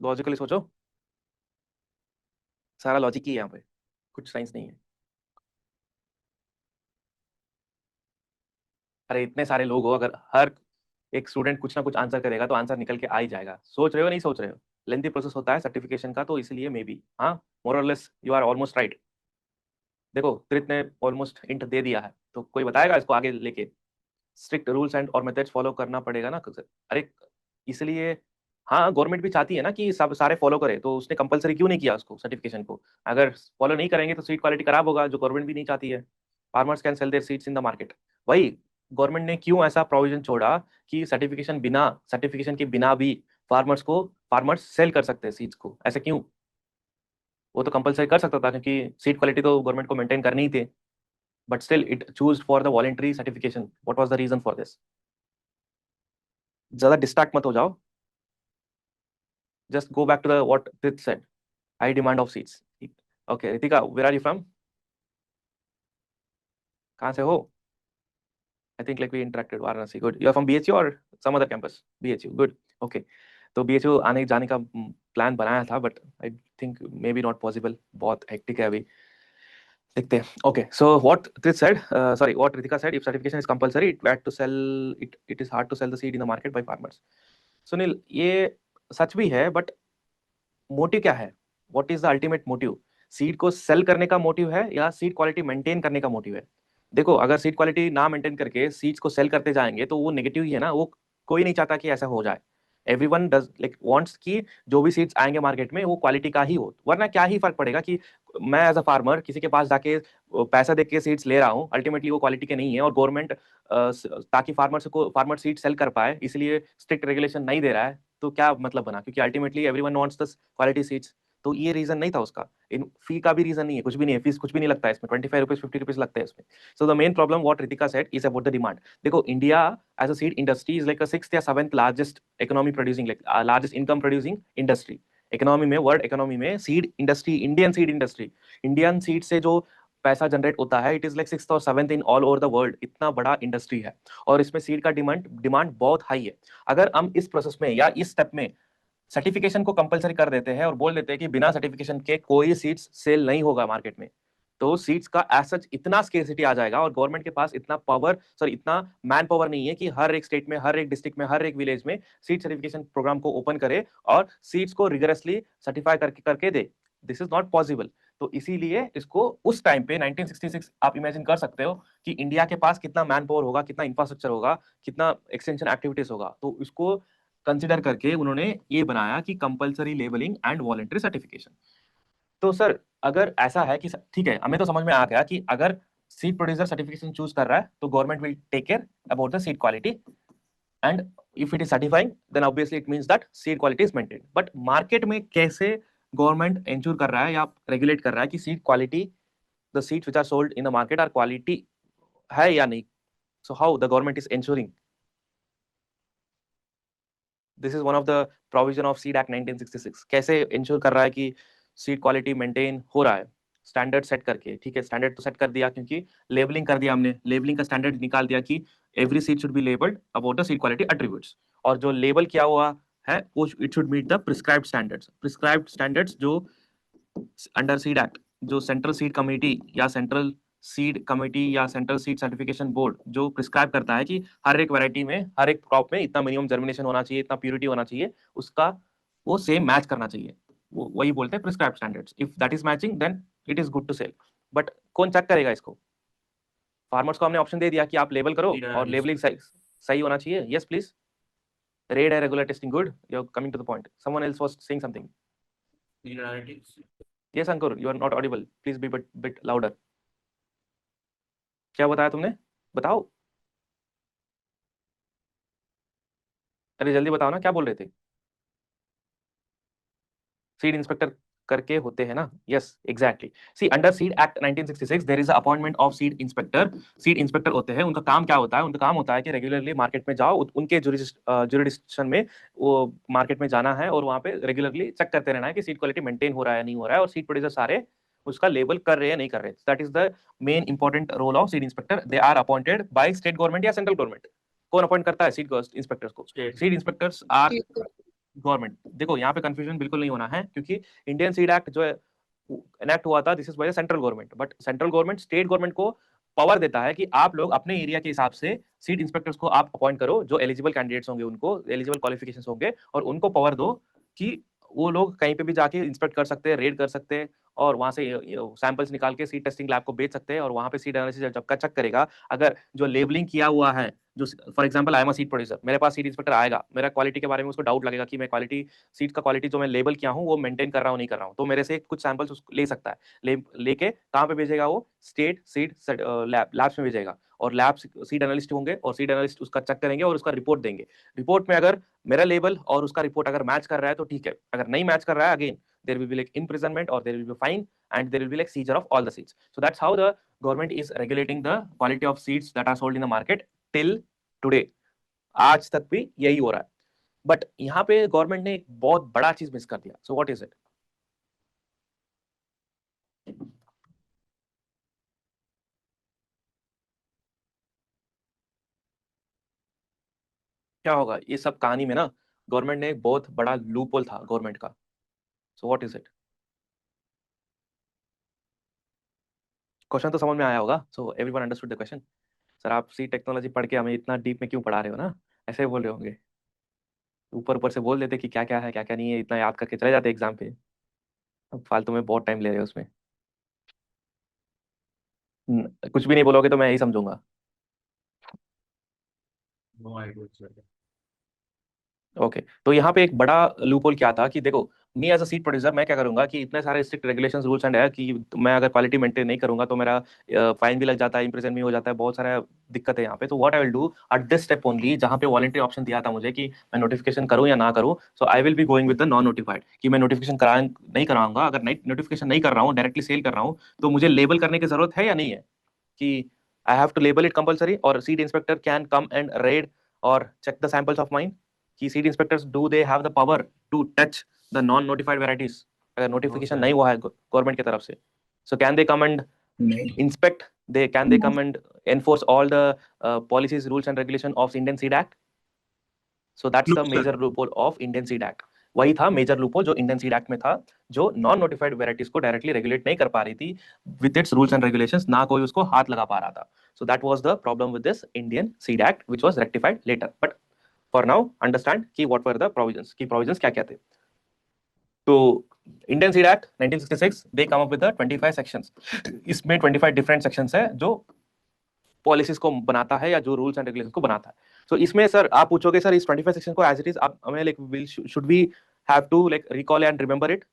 Logically सोचो, सारा लॉजिक ही है यहाँ पे, कुछ साइंस नहीं है। अरे इतने सारे लोग हो, अगर हर एक स्टूडेंट कुछ ना कुछ आंसर करेगा तो आंसर निकल के आ ही जाएगा। सोच रहे हो नहीं सोच रहे हो? लेंथी प्रोसेस होता है सर्टिफिकेशन का, तो इसलिए मे बी, हाँ, more or less you are almost right. देखो त्रित ने ऑलमोस्ट हिंट दे दिया है, तो कोई बताएगा इसको आगे लेके? स्ट्रिक्ट रूल्स एंड और मेथड्स फॉलो करना पड़ेगा ना। अरे इसलिए हाँ, गवर्नमेंट भी चाहती है ना कि सब सारे फॉलो करे, तो उसने कंपलसरी क्यों नहीं किया उसको, सर्टिफिकेशन को। अगर फॉलो नहीं करेंगे तो सीड क्वालिटी खराब होगा, जो गवर्नमेंट भी नहीं चाहती है। Farmers can sell their seeds in the market. वही गवर्नमेंट ने क्यों ऐसा प्रोविजन छोड़ा कि सर्टिफिकेशन के बिना भी फार्मर्स सेल कर सकते हैं सीड्स को, ऐसे क्यों? वो तो कंपलसरी कर सकता था, क्योंकि सीड क्वालिटी तो गवर्नमेंट को मेंटेन करनी ही थी। But still it chose for the voluntary certification. What was the reason for this? ज्यादा डिस्ट्रैक्ट मत हो जाओ, just go back to the what Prith said. High demand of seats. Okay, Ritika, where are you from? कहाँ से हो? I think like we interacted. Varanasi, good. You are from BHU or some other campus? BHU, good. Okay. तो BHU आने जाने का plan बनाया था, but I think maybe not possible. बहुत hectic है अभी। देखते हैं। Okay, so what Prith said, what Ritika said, if certification is compulsory, it is hard to sell the seed in the market by farmers. Sunil, ये सच भी है, but motive क्या है? What is the ultimate motive? Seed को cell करने का motive है या सीड क्वालिटी मेंटेन करने का मोटिव है? देखो, अगर सीड क्वालिटी ना मेंटेन करके सीड्स को सेल करते जाएंगे तो वो नेगेटिव ही है ना। वो कोई नहीं चाहता कि ऐसा हो जाए। एवरीवन डज लाइक वांट्स कि जो भी सीड्स आएंगे मार्केट में वो क्वालिटी का ही हो, वरना क्या ही फर्क पड़ेगा कि मैं एज अ फार्मर किसी के पास जाके पैसा दे के सीड्स ले रहा हूँ, अल्टीमेटली वो क्वालिटी के नहीं है, और गवर्नमेंट ताकि फार्मर सीड सेल कर पाए इसलिए स्ट्रिक्ट रेगुलेशन नहीं दे रहा है, तो क्या मतलब बना? क्योंकि ultimately everyone wants the quality seeds. तो ये रीजन नहीं था उसका। इन फी का भी रीजन नहीं है, कुछ भी नहीं है, फीस कुछ भी नहीं लगता है इसमें, 25 रुपीज 50 रुपीज लगते हैं इसमें। So the main problem what Ritika said is about the demand. देखो, India as a seed industry is like a 6th या 7th largest economy producing, like largest income producing industry. Economy में, world economy में seed industry, Indian seed से जो पैसा generate होता है, it is like 6th और 7th in all over the world. इतना बड़ा इंडस्ट्री है और इसमें सीड का डिमांड बहुत हाई है। अगर हम इस प्रोसेस में या इस स्टेप में सर्टिफिकेशन को कंपलसरी कर देते हैं और बोल देते हैं कि बिना सर्टिफिकेशन के कोई सीड्स सेल नहीं होगा मार्केट में, तो सीड्स का एज सच इतना स्केर्सिटी आ जाएगा और गवर्नमेंट के पास इतना मैन पावर नहीं है कि हर एक स्टेट में, हर एक डिस्ट्रिक्ट में, हर एक विलेज में सीड सर्टिफिकेशन प्रोग्राम को ओपन करे और सीड्स को रिगरसली सर्टिफाई करके दे। This is not possible. तो इसीलिए इसको उस टाइम पे 1966 आप इमेजिन कर सकते हो कि इंडिया के पास कितना मैन पावर होगा, कितना इंफ्रास्ट्रक्चर होगा, कितना एक्सटेंशन एक्टिविटीज होगा। तो इसको कंसिडर करके उन्होंने ये बनाया कि compulsory labelling and voluntary certification. तो सर, अगर ऐसा है कि ठीक है, हमें तो समझ में आ गया कि अगर सीड प्रोड्यूसर सर्टिफिकेशन चूज कर रहा है तो government will take care about the seed quality, and if it is certifying then obviously it means that seed quality is maintained. But market में कैसे गवर्नमेंट इंश्योर कर रहा है या रेगुलेट कर रहा है कि seed quality, the seeds which are sold in the market are quality है या नहीं? So how the government is ensuring? This is one of the provision of seed act 1966। कैसे इंश्योर कर रहा है कि सीड क्वालिटी मेंटेन हो रहा है? स्टैंडर्ड सेट करके, ठीक है, स्टैंडर्ड तो सेट कर दिया क्योंकि लेबलिंग कर दिया हमने, लेबलिंग का स्टैंडर्ड निकाल दिया कि every seed should be labelled about the seed quality attributes, और जो लेबल किया हुआ है वो it should meet the prescribed standards जो अंडर सीड एक्ट, जो सेंट्रल सीड कमेटी या सेंट्रल सीड सर्टिफिकेशन बोर्ड जो प्रिस्क्राइब करता है कि हर एक वैरायटी में, हर एक क्रॉप में इतना मिनिमम जर्मिनेशन होना चाहिए, इतना प्यूरिटी होना चाहिए, उसका वो सेम मैच करना चाहिए। वो वही बोलते हैं prescribe standards. If that is matching then it is good to sell. But कौन चेक करेगा इसको? फार्मर्स को हमने ऑप्शन दे दिया कि आप लेबल करो और लेबलिंग सही होना चाहिए। Yes please. रेड है, regular testing, good, you are coming to the point. Someone else was saying something. Yes Ankur, you are not audible, please be bit louder. क्या बताया तुमने? बताओ, अरे जल्दी बताओ ना, क्या बोल रहे थे? सीड इंस्पेक्टर करके होते हैं ना? Yes exactly. See, under seed act 1966 there is appointment of seed inspector. Seed inspector होते हैं, उनका काम क्या होता है? उनका काम होता है कि रेगुलरली मार्केट में जाओ, उनके जुरिडिक्शन में वो मार्केट में जाना है और वहां पे रेगुलरली चेक करते रहना है कि सीड क्वालिटी मेंटेन हो रहा है नहीं हो रहा है, और सीड प्रोड्यूसर सारे उसका लेबल कर रहे हैं नहीं कर रहे। That is the main important role of seed inspector. They are appointed by state government या सेंट्रल गवर्नमेंट। कौन अपॉइंट करता है सीड इंस्पेक्टर्स को? Seed inspectors are government. देखो, यहाँ पे कंफ्यूजन बिल्कुल नहीं होना है, क्योंकि इंडियन सीड एक्ट जो एनेक्ट हुआ था, this is by central government, but central government state government को पावर देता है कि आप लोग अपने एरिया के हिसाब से सीड इंस्पेक्टर्स को आप अपॉइंट करो, जो एलिजिबल कैंडिडेट्स होंगे, उनको एलिजिबल क्वालिफिकेशंस होंगे, और उनको पावर दो कि वो लोग कहीं पे भी जाके इंस्पेक्ट कर सकते हैं, रेड कर सकते हैं, और वहां से सैंपल्स निकाल के सीड टेस्टिंग लैब को बेच सकते हैं, और वहां पे सीड एनालिसिस जब का चेक करेगा, अगर जो लेबलिंग किया हुआ है, जो for example I am a seed producer, मेरे पास सीट इंस्पेक्टर आएगा, मेरा क्वालिटी के बारे में उसको डाउट लगेगा कि मैं क्वालिटी सीट का क्वालिटी जो मैं लेबल किया हूँ वो मेंटेन कर रहा हूँ नहीं कर रहा हूँ, तो मेरे से कुछ सैंपल्स उसको ले सकता है, लेके कहाँ पे भेजेगा वो, स्टेट सीड लैब्स में भेजेगा, और लैब सीड एनालिस्ट होंगे और सीड एनालिस्ट उसका चेक करेंगे और उसका रिपोर्ट देंगे। रिपोर्ट में अगर मेरा लेबल और उसका रिपोर्ट अगर मैच कर रहा है तो ठीक है, अगर नहीं मैच कर रहा है again there will be like imprisonment or there will be fine and there will be like seizure of all the seeds. So that's how the government is regulating the quality of seeds that are sold in the market till today. आज तक भी यही हो रहा है, but यहाँ पे government ने एक बहुत बड़ा चीज मिस कर दिया। सो व्हाट इज इट? क्या होगा ये सब कहानी में ना, गवर्नमेंट ने एक बहुत बड़ा लूप होल था गवर्नमेंट का। सो व्हाट इज इट? क्वेश्चन तो समझ में आया होगा। So everyone understood the question? Sir आप सी टेक्नोलॉजी पढ़ के हमें इतना डीप में क्यों पढ़ा रहे हो ना, ऐसे बोल रहे होंगे, ऊपर ऊपर से बोल देते कि क्या क्या है क्या क्या नहीं है, इतना याद करके चले जाते एग्जाम पे, अब फालतू में बहुत टाइम ले रहे हो उसमें। कुछ भी नहीं बोलोगे तो मैं यही समझूंगा। No idea, sir. ओके तो यहाँ पे एक बड़ा लूपहोल क्या था कि देखो, me as a seed producer मैं क्या करूंगा कि इतने सारे स्ट्रिक्ट रेगुलेशंस रूल्स एंड है कि मैं अगर क्वालिटी मेंटेन नहीं करूंगा तो मेरा फाइन भी लग जाता है, इंप्रिजन भी हो जाता है, बहुत सारा दिक्कत है यहाँ पे। तो what I will do at this step only, जहाँ पे वॉलंटरी ऑप्शन दिया था मुझे कि मैं नोटिफिकेशन करूँ या ना करूँ, so I will be going with the non notified, कि मैं नोटिफिकेशन करा नहीं कराऊंगा। अगर नोटिफिकेशन नहीं कर रहा हूँ, डायरेक्टली सेल कर रहा हूँ, तो मुझे लेबल करने की जरूरत है या नहीं है, कि I have to label it compulsory, और seed inspector can come and raid और check the samples of mine, कि seed inspectors do they have the power to touch the non notified varieties अगर नोटिफिकेशन sir. नहीं हुआ है government की तरफ से? So can they come and नहीं inspect, they come and enforce all the policies, rules and regulation of Indian Seed Act? So that's No, the sir. major loophole of Indian Seed Act. वही था major loophole जो Indian seed act में था, जो non notified varieties को directly regulate नहीं कर पा रही थी with its rules and regulations, ना कोई उसको हाथ लगा पा रहा था। So that was the problem with this Indian seed act which was rectified later. But for now understand कि व्हाट वर द प्रोविजंस, की प्रोविजंस क्या क्या थे। तो Indian seed act 1966 they come up with 25 sections. इसमें 25 different sections है जो policies को बनाता है या जो रूल्स एंड रेगुलेशंस को बनाता है। तो इसमें सर आप पूछोगे सर इस 25 सेक्शन को एज इट इज आप हमें like should we have to like recall and remember it,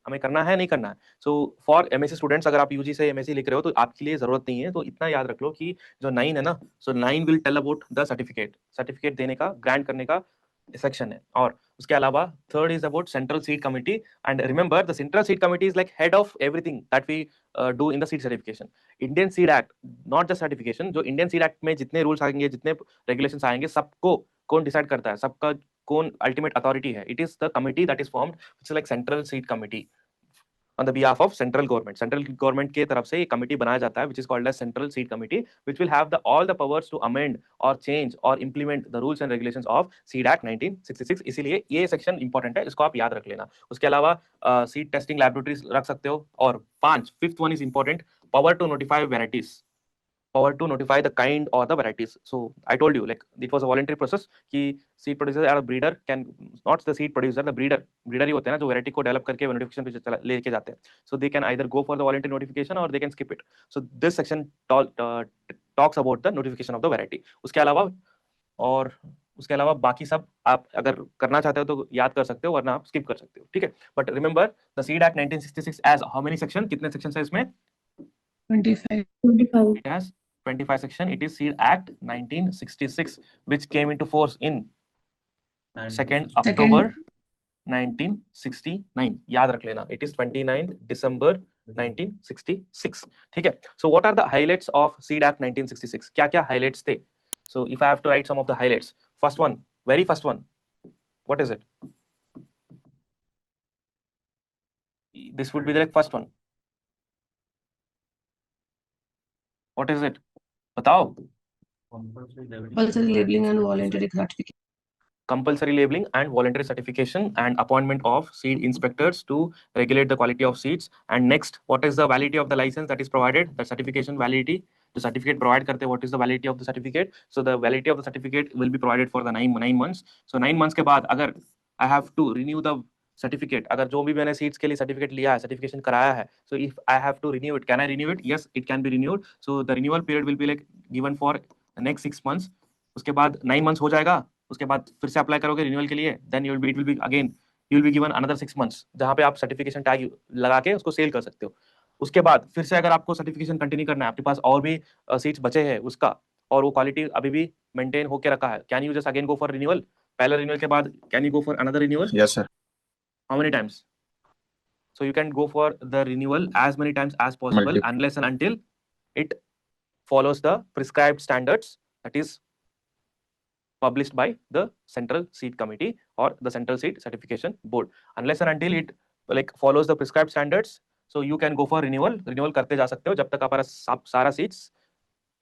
हमें करना है नहीं करना है? सो फॉर एमएससी स्टूडेंट्स, अगर आप यूजी से एमएससी लिख रहे हो तो आपके लिए जरूरत नहीं है, तो इतना याद रख लो कि जो 9 है ना, so 9 will tell about the certificate देने का, ग्रांट करने का सेक्शन है। और उसके अलावा third is about central seed committee, and remember the central seed committee is like head of everything that we do in the seed certification. Indian seed act not just certification, जो Indian seed act में जितने rules आएंगे, जितने regulations आएंगे, सबको कौन decide करता है, सबका कौन अल्टीमेट अथॉरिटी है? It is the committee that is formed which is like central seed committee on the behalf of central government. Central government के तरफ से एक कमिटी बनाया जाता है which is called as central seat committee, which will have all the powers to amend or change or implement the rules and regulations of seed act 1966। इसीलिए ये section important है, इसको आप याद रख लेना। उसके अलावा सीड टेस्टिंग लैबोरेटरीज रख सकते हो। और fifth one is important, power to notify varieties, power to notify the kind or the varieties. So I told you like it was a voluntary process कि seed producer or a breeder can, not the seed producer, the breeder ही होते हैं ना जो variety को develop करके notification पे लेके जाते हैं, so they can either go for the voluntary notification or they can skip it. So this section talks about the notification of the variety. उसके अलावा बाकी सब आप अगर करना चाहते हो तो याद कर सकते हो, वरना आप स्किप कर सकते हो, ठीक है। But remember the seed act 1966 as how many section, कितने सेक्शन है इसमें? 25. It has 25 section. It is Seed Act 1966, which came into force in 2nd October 1969. याद रख लेना, it is 29 December 1966. ठीक है। So what are the highlights of Seed Act 1966? क्या क्या highlights थे? So if I have to write some of the highlights, first one, very first one, what is it? This would be the first one. What is it? बताओ। Compulsory labeling and voluntary certification. Compulsory labeling and voluntary certification and appointment of seed inspectors to regulate the quality of seeds. And next, what is the validity of the license that is provided? The certification validity. The certificate provide करते, what is the validity of the certificate? So the validity of the certificate will be provided for the 9 months. So 9 months के बाद अगर I have to renew the certificate, अगर जो भी मैंने seeds के लिए certificate लिया है, certification कराया है, so if I have to renew it, can I renew it? Yes, it can be renewed. So the renewal period will be like given for the next 6 months. उसके बाद 9 months हो जाएगा, उसके बाद फिर से अप्लाई करोगे रिन्यूअल के लिए, then it will be again you will be given another 6 months, जहां पे आप सर्टिफिकेशन टैग लगा के उसको सेल कर सकते हो। उसके बाद फिर से अगर आपको सर्टिफिकेशन कंटिन्यू करना है, आपके पास और भी सीट्स बचे हैं उसका, और वो क्वालिटी अभी भी मेंटेन होके रखा है, can you just again go for renewal? पहले रिन्यूअल के बाद can you go for another renewal? Yes, sir. How many times? So you can go for the renewal as many times as possible Multiple. unless and until it follows the prescribed standards that is published by the Central Seat Committee or the Central Seat Certification Board. Unless and until it like follows the prescribed standards, so you can go for renewal. Renewal करते जा सकते हो जब तक आपका सारा seats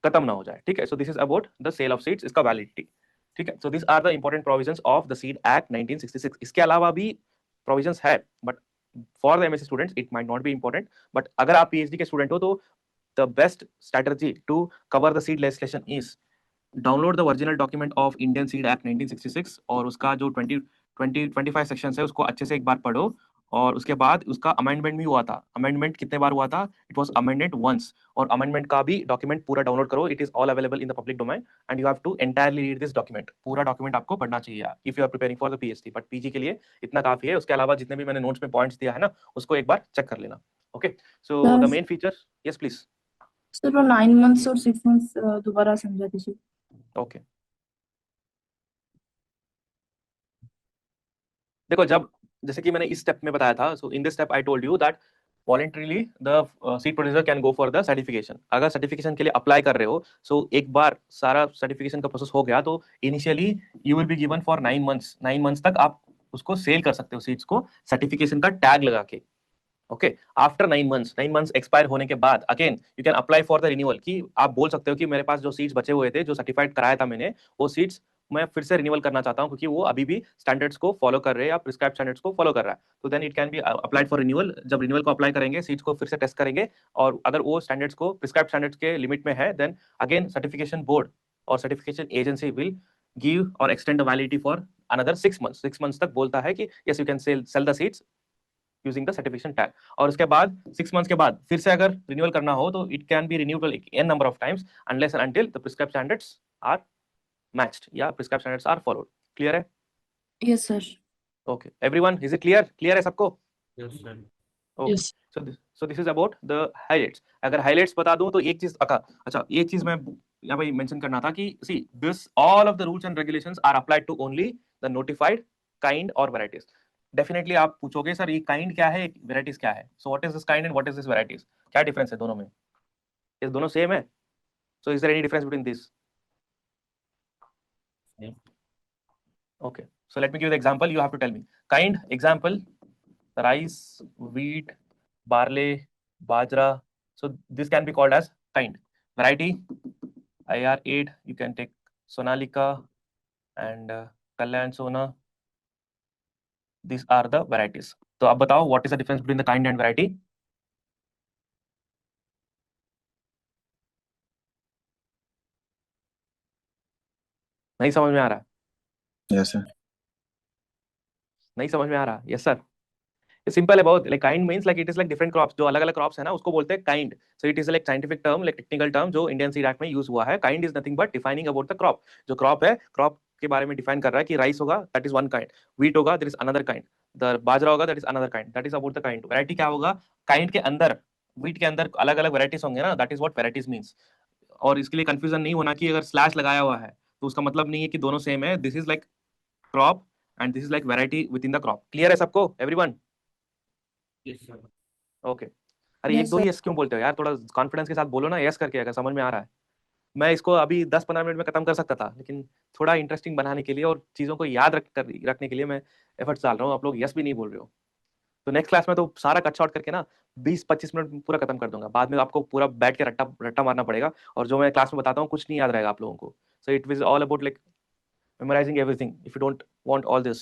खत्म ना हो जाए, ठीक है? So this is about the sale of seats, इसका validity, ठीक है? So these are the important provisions of the Seed Act 1966. इसके अलावा भी provisions है, but for the MSc students it might not be important. But अगर आप PhD के student हो तो the best strategy to cover the seed legislation is download the original document of Indian seed act 1966 और उसका जो 25 section है उसको अच्छे से एक बार पढ़ो, और उसके बाद उसका अमेंडमेंट भी हुआ था। अमेंडमेंट कितने बार हुआ था? इट वाज अमेंडेड वंस, और अमेंडमेंट का भी डॉक्यूमेंट पूरा डाउनलोड करो। It is all available in the public domain and you have to entirely read this document. पूरा डॉक्यूमेंट आपको पढ़ना चाहिए if you are preparing for the PhD, but PG के लिए इतना काफी है। उसके अलावा जितने भी मैंने नोट्स में पॉइंट्स दिया है ना, उसको एक बार चेक कर लेना। Okay, so the main feature, yes please. Sir वो 9 मंथ्स और 6 मंथ्स दोबारा समझा दीजिए। ओके, देखो जब जैसे कि मैंने इस स्टेप में बताया था, so in this step I told you that voluntarily the seed producer can go for the certification. अगर सर्टिफिकेशन के लिए अप्लाई कर रहे हो, सो एक बार सारा सर्टिफिकेशन का प्रोसेस हो गया तो initially you will be given for 9 months. 9 months तक आप उसको सेल कर सकते हो सीट्स को सर्टिफिकेशन का टैग लगा के। ओके, आफ्टर 9 मंथ्स एक्सपायर होने के बाद again you can apply for the renewal, कि आप बोल सकते हो कि मेरे पास जो सीट्स बचे हुए थे, जो सर्टिफाइड कराया था मैंने, वो सीट्स मैं फिर से रिन्यूअल करना चाहता हूं क्योंकि वो अभी भी स्टैंडर्ड्स को फॉलो कर रहे हैं या प्रिस्क्राइब स्टैंडर्ड्स को फॉलो कर रहा है। तो then it can be applied for renewal. जब रिन्यूअल को अप्लाई करेंगे, सीट्स को फिर से टेस्ट करेंगे, और अगर वो स्टैंडर्ड्स को प्रिस्क्राइब स्टैंडर्ड्स के लिमिट में है, देन अगेन सर्टिफिकेशन बोर्ड और सर्टिफिकेशन एजेंसी विल गिव और extend the validity for another 6 months. 6 months तक बोलता है कि yes you can sell the seats using the certification tag. और उसके बाद 6 मंथ्स के बाद फिर से अगर रिन्यूअल करना हो तो it can be renewed an number of times unless and until the prescribe standards are matched या prescribe standards are followed. Clear है? Yes sir. Okay everyone, is it clear? Clear है सबको? Yes, sir. Okay, yes so this is about the highlights. अगर highlights बता दूं तो एक चीज अच्छा एक चीज मैं यहाँ पे मेंशन करना था कि see this all of the rules and regulations are applied to only the notified kind और वैरायटीज। डेफिनेटली आप पूछोगे सर ये काइंड क्या है, वेराइटीज क्या है? So what is this kind and what is this varieties? क्या डिफरेंस है दोनों में? ये दोनों सेम है? So is there any difference between this? Okay, so let me give you the example. You have to tell me. Kind example: rice, wheat, barley, bajra. So this can be called as kind. Variety: IR8. You can take Sonalika and Kalyan Sona. These are the varieties. तो अब बताओ what is the difference between the kind and variety? नहीं समझ में आ रहा? Yes, sir. नहीं समझ में आ रहा? Yes sir. सिंपल है बहुत। Like kind means like it is like different crops, जो अलग अलग क्रॉप्स है ना उसको बोलते हैं kind. So it is like scientific term, like technical term जो इंडियन सीड एक्ट में यूज हुआ है। Kind is nothing but defining about the crop. जो क्रॉप है, क्रॉप के बारे में डिफाइन कर रहा है कि राइस होगा that is one kind, wheat होगा that is another kind, the बाजरा होगा that is another kind, that is about the kind. Variety क्या होगा? काइंड के अंदर, व्हीट के अंदर अलग अलग वैरायटीज होंगे ना, that is what varieties means. और इसके लिए कंफ्यूजन नहीं होना कि अगर स्लैश लगाया हुआ है तो उसका मतलब नहीं है कि दोनों सेम है। This is like crop and this is like variety with in the crop. Clear है सबको एवरीवन? Yes, sir. ओके, अरे एक Yes, दो sir. यस क्यों बोलते हो यार? थोड़ा कॉन्फिडेंस के साथ बोलो ना यस करके, अगर समझ में आ रहा है। मैं इसको अभी 10-15 मिनट में खत्म कर सकता था, लेकिन थोड़ा इंटरेस्टिंग बनाने के लिए और चीजों को याद रखने के लिए मैं एफर्ट्स डाल रहा हूँ। आप लोग यस भी नहीं बोल रहे हो। तो नेक्स्ट क्लास में तो सारा कट शॉर्ट करके ना 20-25 मिनट में पूरा खत्म कर दूंगा। बाद में आपको पूरा बैठ के रट्टा रट्टा मारना पड़ेगा, और जो मैं क्लास में बताता हूँ कुछ नहीं याद रहेगा आप लोगों को। सो it is all about like memorizing everything if you don't want all this.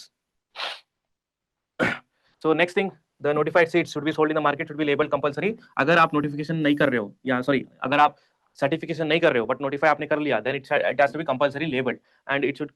So next thing, the notified seats should be sold in the market, should be labeled compulsory. अगर आप नोटिफिकेशन नहीं कर रहे हो, या सॉरी अगर आप certification नहीं कर रहे हो बट नोटिफाई आपने कर लिया, then it has to be compulsory labeled and it should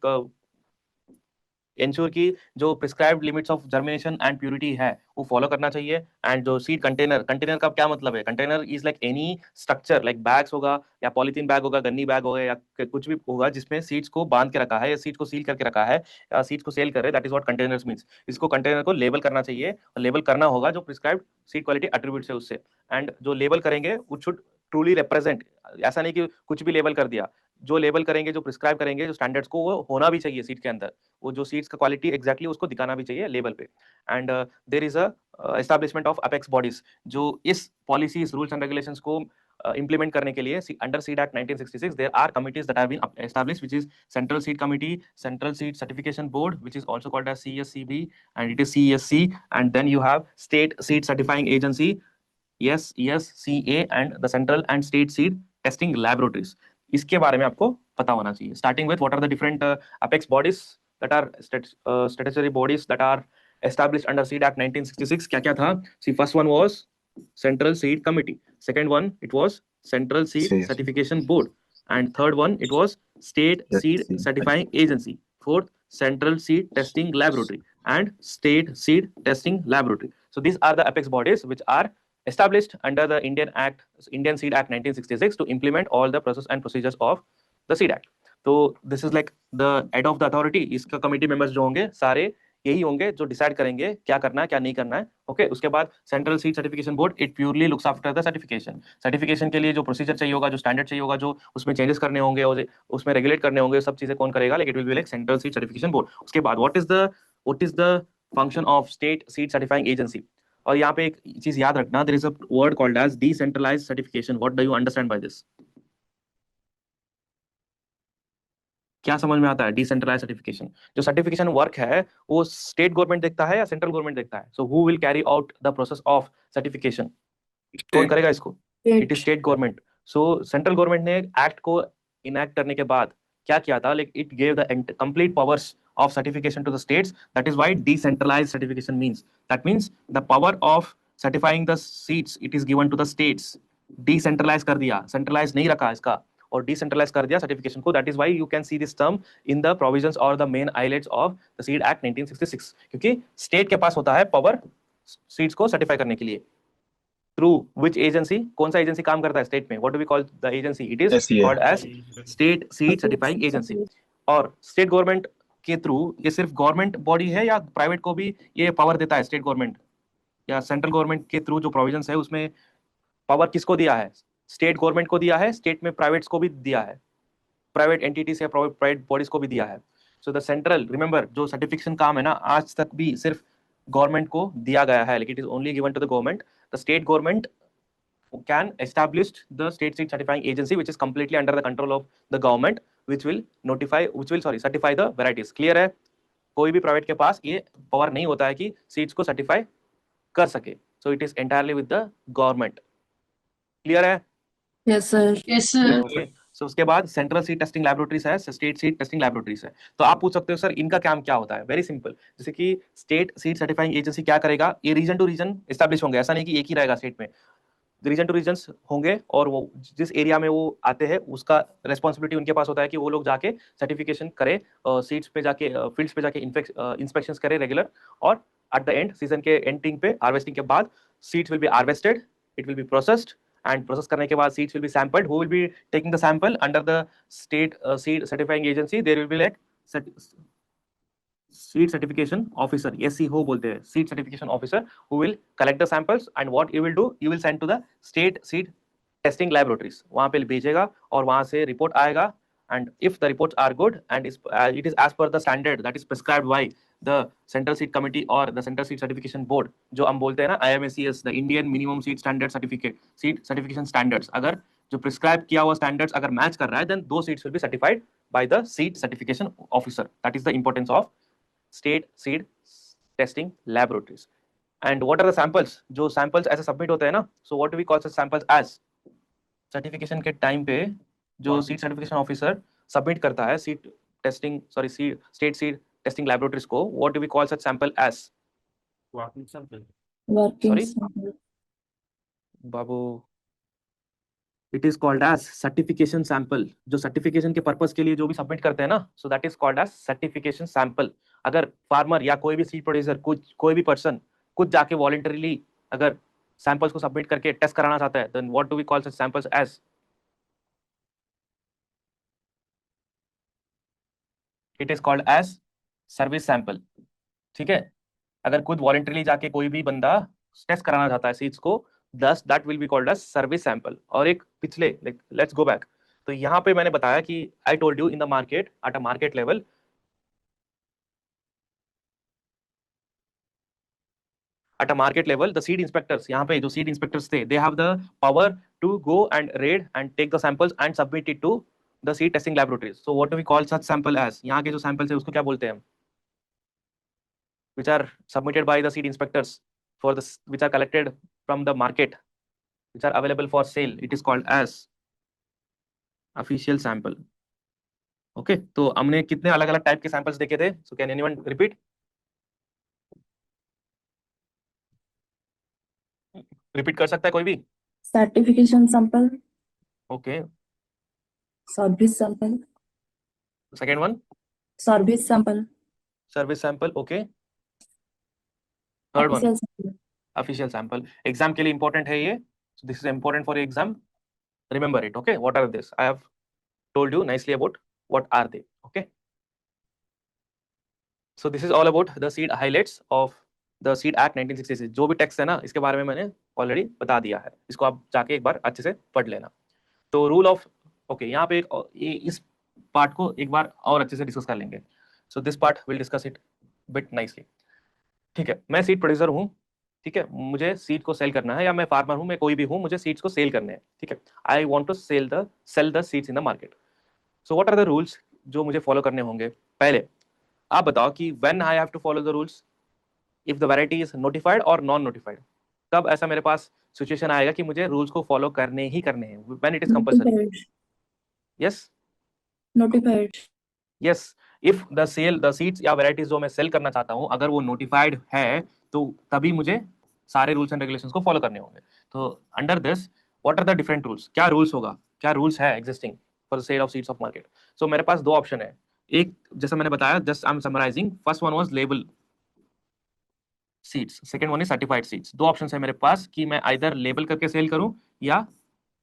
ensure की जो prescribed limits of germination and purity है वो फॉलो करना चाहिए। एंड जो सीड कंटेनर, कंटेनर का क्या मतलब है, container is like any structure, like bags होगा या पॉलीथीन बैग होगा, गन्नी बैग होगा या कुछ भी होगा जिसमें सीड्स को बांध के रखा है या सीड्स को सील करके रखा है या सीड्स को सेल कर रहे, that is what containers means. इसको कंटेनर को लेबल करना चाहिए और लेबल करना होगा जो प्रिस्क्राइब्ड सीड क्वालिटी एट्रीब्यूट्स है उससे। एंड जो लेबल करेंगे वो शुड ट्रूली रिप्रेजेंट, ऐसा नहीं कि कुछ भी लेबल कर दिया। जो लेबल करेंगे, जो प्रिस्क्राइब करेंगे, जो स्टैंडर्ड्स को, वो होना भी चाहिए सीट के अंदर, वो जो सीट्स का क्वालिटी एग्जैक्टली उसको दिखाना भी चाहिए लेबल पे। And there is a establishment of apex bodies जो इस पॉलिसीज, रूल्स एंड रेगुलेशंस को implement करने के लिए under seed act 1966 there are committees that have been established, which is Central Seed Committee, Central Seed Certification Board, which is also called as CSCB, and it is CSC. And then you have State Seed Certifying Agency, SCA, and the Central and State Seed Testing Laboratories. इसके बारे में आपको पता होना चाहिए। Starting with what are the different apex bodies that are statutory bodies that are established under Seed Act 1966, क्या क्या था? See, first one was Central Seed Committee. Second one, it was Central Seed Yes. Certification Board. And third one, it was State Seed Seed Certifying Agency. Fourth, Central Seed Testing Laboratory and State Seed Testing Laboratory. So these are the apex bodies which are established under the Indian Seed Act 1966 to implement all the process and procedures of the Seed Act. So this is like the head of the authority. इसका committee members जो होंगे सारे यही होंगे जो decide करेंगे क्या करना है क्या नहीं करना है। ओके, उसके बाद central seed certification board, it purely looks after the certification. Certification के लिए जो प्रोसीजर चाहिए होगा, जो स्टैंडर्ड चाहिए होगा, जो उसमें चेंजेस करने होंगे और उसमें रेगुलेट करने होंगे, सब चीजें कौन करेगा? Like it will be like central seed certification board. उसके बाद what is the function of state seed certifying agency. और यहाँ पे एक चीज याद रखना, there is a word called as decentralised certification. What do you understand by this? क्या समझ में आता है डिसेंट्रलाइज सर्टिफिकेशन? जो सर्टिफिकेशन वर्क है वो स्टेट गवर्नमेंट देखता है या सेंट्रल गवर्नमेंट देखता है? So who will carry out the process of certification? कौन करेगा इसको? It is state government. So central government ने एक्ट को इनैक्ट करने के बाद क्या किया था? Like it gave the complete powers of certification to the states. That is why decentralized certification means. That means the power of certifying the seats, it is given to the states. Decentralized कर दिया, centralized नहीं रखा इसका, और decentralise कर दिया certification को। That is why you can see this term in the provisions और the main highlights of the seed act 1966, क्योंकि स्टेट के पास होता है पावर सीड्स को सर्टिफाई करने के लिए। Through which agency? कौन सा एजेंसी काम करता है स्टेट में? What do we call the agency? It is SCA. Called as state seed certifying agency. और स्टेट गवर्नमेंट के थ्रू, ये सिर्फ गवर्नमेंट बॉडी है या प्राइवेट को भी ये पावर देता है? स्टेट गवर्नमेंट या सेंट्रल गवर्नमेंट के थ्रू जो प्रोविजंस है उसमें पावर किसको दिया है? स्टेट गवर्नमेंट को दिया है, स्टेट में प्राइवेट्स को भी दिया है, प्राइवेट एंटिटीज या प्राइवेट बॉडीज को भी दिया है। सो द सेंट्रल, रिमेंबर जो सर्टिफिकेशन काम है ना, आज तक भी सिर्फ गवर्नमेंट को दिया गया है, लेकिन it is only given to the government. The state government can establish the state seed certifying agency, which is completely under the control of the government, which will certify the varieties. Clear है? कोई भी private के पास ये power नहीं होता है कि seeds को सर्टिफाई कर सके। So it is entirely with the government. Clear है? Yes, sir. Yes, sir. Okay. So उसके बाद सेंट्रल सीड टेस्टिंग लैबोरेटरीज है, स्टेट सीड टेस्टिंग लैबोरेटरीज है। तो आप पूछ सकते हो सर इनका काम क्या होता है? Very simple. जैसे कि स्टेट सीड सर्टिफाइंग एजेंसी क्या करेगा? ये रीजन टू रीजन एस्टैब्लिश होंगे, ऐसा नहीं कि एक ही रहेगा स्टेट में, रीजन टू रीजन्स होंगे, और वो जिस एरिया में वो आते हैं उसका रेस्पॉन्सिबिलिटी उनके पास होता है कि वो लोग जाके सर्टिफिकेशन करे, सीड्स पे जाके, फील्ड्स पे जाके इंस्पेक्शंस करे रेगुलर, और एट द एंड सीजन के एंडिंग पे हार्वेस्टिंग के बाद seeds will be harvested, it will be processed, and process करने के बाद seeds will be sampled. Who will be taking the sample? Under the state seed certifying agency there will be like seed certification officer, SCO बोलते हैं, seed certification officer, who will collect the samples, and what you will do, you will send to the state seed testing laboratories. वहां पे भेजेगा और वहां से report आएगा, and if the reports are good and it is as per the standard that is prescribed by the Central Seed Committee or the Central Seed Certification Board, जो हम बोलते हैं ना IMSCS, the Indian Minimum Seed Standard Certificate, Seed Certification Standards, अगर जो prescribe किया हुआ standards अगर मैच कर रहा है, then those seeds will be certified by the seed certification officer. That is the importance of state seed testing laboratories. And what are the samples? जो samples ऐसे submit होते हैं ना, so what do we call such samples as? Certification के time पे जो seed certification officer submit करता है seed testing, state seed testing laboratories को, what do we call such sample as? Working sample. Working Sorry? sample. बाबू, it is called as certification sample. जो certification के purpose के लिए जो भी सबमिट करते हैं ना, so that is called as certification sample. अगर फार्मर या कोई भी सीड प्रोड्यूसर कोई भी पर्सन खुद जाके वॉलंटरीली अगर सैंपल्स को सबमिट करके टेस्ट कराना चाहता है, then what do we call such samples as? It is called as service sample. ठीक है, अगर खुद वॉलंटरीली जाके कोई भी बंदा टेस्ट कराना चाहता है सीड्स को, thus that will be called as service sample. और एक पिछले लेट्स गो बैक, तो यहाँ पे मैंने बताया कि आई told you in the market at a market level, at a market level the seed inspectors, यहाँ पे जो seed inspectors थे, they have the power to go and raid and take the samples and submit it to the seed testing laboratories. So what do we call such sample as? यहाँ के जो samples है उसको क्या बोलते हैं हम? Which are submitted by the seed inspectors for the which are collected from the market, which are available for sale, it is called as official sample. Okay, तो हमने कितने अलग अलग टाइप के सैंपल्स देखे थे? So can anyone repeat? Repeat कर सकता है कोई भी? Certification sample, okay, service sample, second one service sample, service sample, okay, third one official sample. official sample. Exam के लिए इंपॉर्टेंट है ये, so this is important for exam, remember it. Okay, what are this? I have told you nicely about what are they. Okay, so this is all about the seed highlights of the seed act 1966. जो भी text है ना इसके बारे में मैंने already बता दिया है, इसको आप जाके एक बार अच्छे से पढ़ लेना। तो रूल ऑफ, ओके, यहाँ पे इस पार्ट को एक बार और अच्छे से डिस्कस कर लेंगे। So this part will discuss it bit nicely. ठीक है, मैं सीड प्रोड्यूसर हूँ, ठीक है, मुझे सीड को सेल करना है, या मैं फार्मर हूँ, मैं कोई भी हूँ, मुझे सीड्स को सेल करने हैं। ठीक है, I want to sell the seeds in the market. So what are the rules जो मुझे फॉलो करने होंगे? पहले आप बताओ कि when I have to follow the rules, if the variety is notified और नॉन नोटिफाइड। तब ऐसा मेरे पास सिचुएशन आएगा कि मुझे रूल्स को फॉलो करने ही करने हैं, when it is compulsory. Notified. Yes Notified. Yes, if the seeds या वैरायटीज जो मैं सेल करना चाहता हूँ अगर वो नोटिफाइड है, तो तभी मुझे सारे रूल्स एंड रेगुलेशंस को फॉलो करने होंगे। तो under this what are the different rules? क्या रूल्स होगा, क्या रूल्स है existing for the sale of seeds of market? So मेरे पास दो ऑप्शन है। एक, जैसा मैंने बताया, just I am summarising, first one was label seeds, second one is certified seeds. दो ऑप्शन है मेरे पास कि मैं आइदर लेबल करके सेल करूं या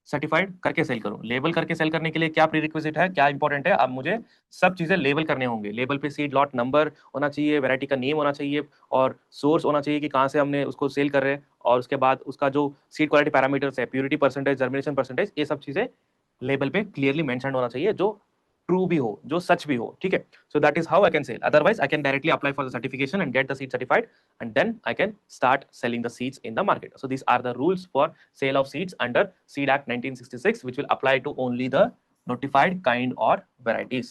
सर्टिफाइड करके सेल करूं। लेबल करके सेल करने के लिए क्या प्रीरिक्विजिट है, क्या इंपॉर्टेंट है? अब मुझे सब चीजें लेबल करने होंगे। लेबल पे सीड लॉट नंबर होना चाहिए, वैरायटी का नेम होना चाहिए, और सोर्स होना चाहिए कि कहाँ से हमने उसको सेल कर रहे हैं, और उसके बाद उसका जो सीड क्वालिटी पैरामीटर्स है, प्योरिटी परसेंटेज, जर्मिनेशन परसेंटेज, ये सब चीजें लेबल पे क्लियरली मेंशन होना चाहिए, जो ट्रू भी हो, जो सच भी हो। ठीक है, so that is how I can sell. Otherwise I can directly apply for the certification and get the seed certified, and then I can start selling the seeds in the market. So these are the rules for sale of seeds under Seed Act 1966, which will apply to only the notified kind or varieties.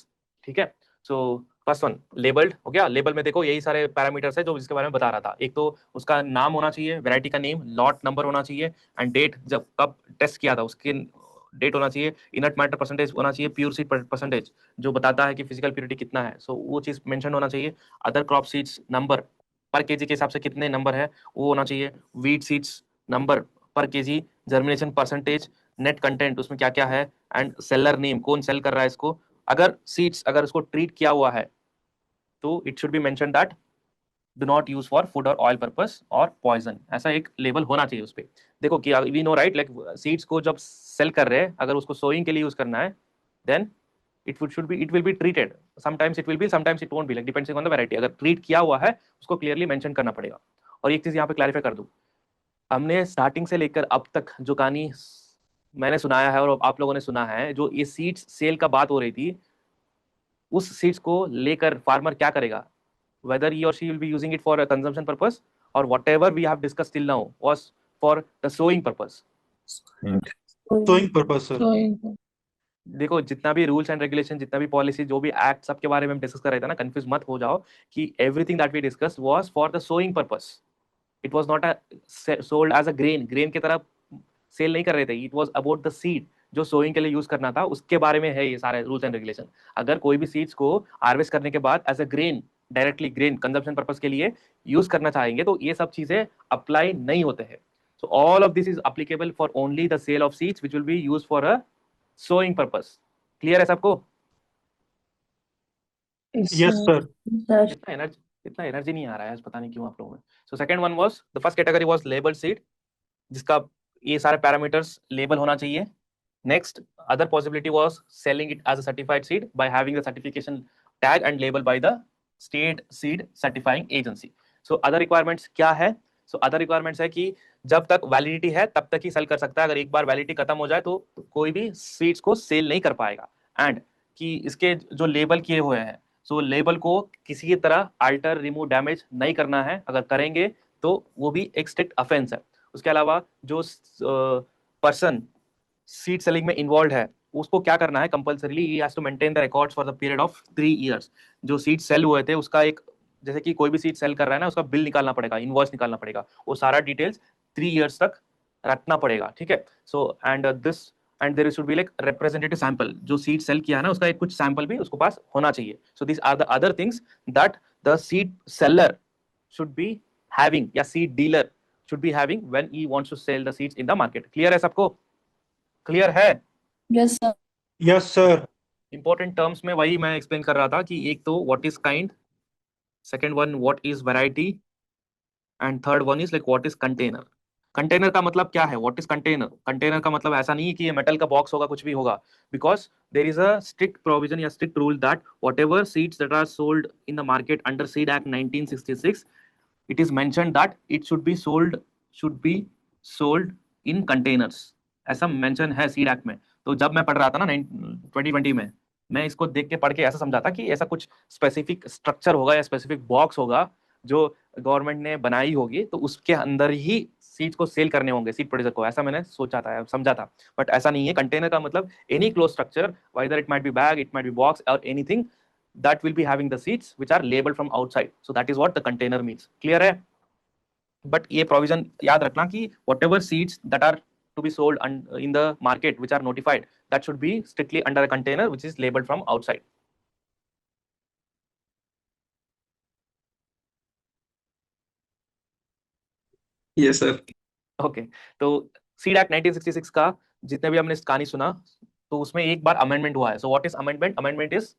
ठीक है, so first one labelled हो गया। Label में देखो यही सारे parameters है जो इसके बारे में बता रहा था। एक तो उसका नाम होना चाहिए, वैरायटी का नेम, लॉट नंबर होना चाहिए, एंड डेट, जब कब टेस्ट किया था उसके डेट होना चाहिए, इनट मैटर परसेंटेज होना चाहिए, प्योर सीड परसेंटेज जो बताता है कि फिजिकल प्योरिटी कितना है, सो वो चीज मेंशन होना चाहिए। अदर क्रॉप सीड्स नंबर पर केजी के हिसाब से कितने नंबर है वो होना चाहिए। वीट सीड्स नंबर पर KG, germination percentage, net content उसमें क्या क्या है, एंड सेलर नेम, कौन सेल कर रहा है इसको। अगर सीड्स अगर उसको ट्रीट किया हुआ है तो it should be mention that do not use for food और ऑयल पर्पस और पॉइजन, ऐसा एक लेबल होना चाहिए उस पर। देखो कि we know right, like seeds को जब सेल कर रहे हैं, अगर उसको सोइंग के लिए यूज करना है, then it will be treated, sometimes it will be, sometimes it won't be, like depending on the variety। अगर ट्रीट किया हुआ है उसको क्लियरली मेंशन करना पड़ेगा। और एक चीज यहाँ पे क्लैरिफाई कर दूं, हमने स्टार्टिंग से लेकर अब तक जो कहानी मैंने सुनाया है और आप लोगों ने सुना है, जो ये सीड्स सेल का बात हो रही थी, उस सीड्स को लेकर फार्मर क्या करेगा, whether he or she will be using it for a consumption purpose or whatever we have discussed till now was for the sowing purpose। Sowing purpose, sir. Sowing. देखो जितना भी रूल्स एंड रेगुलेशन, जितना भी policy, जो भी act, सबके बारे में हम डिस्कस कर रहे थे ना, कंफ्यूज मत हो जाओ कि everything that we discuss was for the sowing purpose. It was not sold as a grain की तरह सेल नहीं कर रहे थे। It was about the seed जो सोइंग के लिए यूज करना था, उसके बारे में है ये सारे रूल्स एंड रेगुलेशन। अगर कोई भी सीड्स को हार्वेस्ट करने के बाद as a grain, directly grain consumption purpose के लिए यूज करना चाहेंगे, तो ये सब चीजें अप्लाई नहीं होते हैं। So all of this is applicable for only the sale of seeds which will be use for a sowing purpose. Clear है सबको? Yes, sir. Sir. इतना एनर्जी नहीं आ रहा है, पता नहीं क्यों आप लोगों में। So second one was, the first category was label seed, जिसका ये सारे पैरामीटर्स लेबल होना चाहिए। Next, other possibility was selling it as a certified seed by having the certification tag and label by the state seed certifying agency. So other requirements क्या है? So other requirements है कि जब तक validity है तब तक ही सेल कर सकता है, अगर एक बार वैलिडिटी खत्म हो जाए तो कोई भी सीड्स को सेल नहीं कर पाएगा। एंड कि इसके जो लेबल किए हुए हैं, सो लेबल को किसी की तरह अल्टर, रिमूव, डैमेज नहीं करना है, अगर करेंगे तो वो भी एक स्ट्रिक्ट ऑफेंस है। उसके अलावा जो पर्सन सीड सेलिंग में इन्वॉल्व है उसको क्या करना है, कंपल्सरीली ही has to maintain the records for the period of 3 years. जो सीड सेल हुए थे उसका एक, जैसे कि कोई भी सीड सेल कर रहा है ना, उसका बिल निकालना पड़ेगा, इनवॉइस निकालना पड़ेगा, वो सारा डिटेल्स 3 इयर्स तक रखना पड़ेगा, ठीक है। So and there should be like representative sample, जो सीड सेल किया है ना उसका एक कुछ सैंपल भी उसको पास होना चाहिए। So this are the other things that the seed seller should be having, या seed dealer should be having when he wants to sell the seeds in the market. Clear है सबको? क्लियर है? Yes, sir. Yes, sir. Important terms में वही मैं explain कर रहा था कि एक तो what is kind, second one what is variety, and third one is like what is container. Container का मतलब क्या है? What is container? कंटेनर का मतलब ऐसा नहीं है कि ये मेटल का बॉक्स होगा, कुछ भी होगा, because there is a strict provision या strict rule that whatever seeds that are sold in the market under seed act 1966, it is mentioned that it should be sold in containers, ऐसा mention है seed act में। तो जब मैं पढ़ रहा था ना 2020 में, मैं इसको देख के पढ़ के ऐसा समझा था कि ऐसा कुछ स्पेसिफिक स्ट्रक्चर होगा या स्पेसिफिक बॉक्स होगा जो गवर्नमेंट ने बनाई होगी, तो उसके अंदर ही सीड्स को सेल करने होंगे सीड प्रोड्यूसर को, ऐसा मैंने सोचा था, समझा था। बट ऐसा नहीं है। कंटेनर का मतलब any close structure, whether it might be bag, it might be box और anything that will be having the seeds which are labeled from outside. So that is what the container means. Clear है? But ये provision याद रखना कि whatever seeds that are to be sold in the market which are notified, that should be strictly under a container which is labeled from outside. Yes, sir. Okay, तो seed act 1966 का जितने भी हमने कहानी सुना, तो उसमें एक बार अमेंडमेंट हुआ है। So what is amendment? Amendment is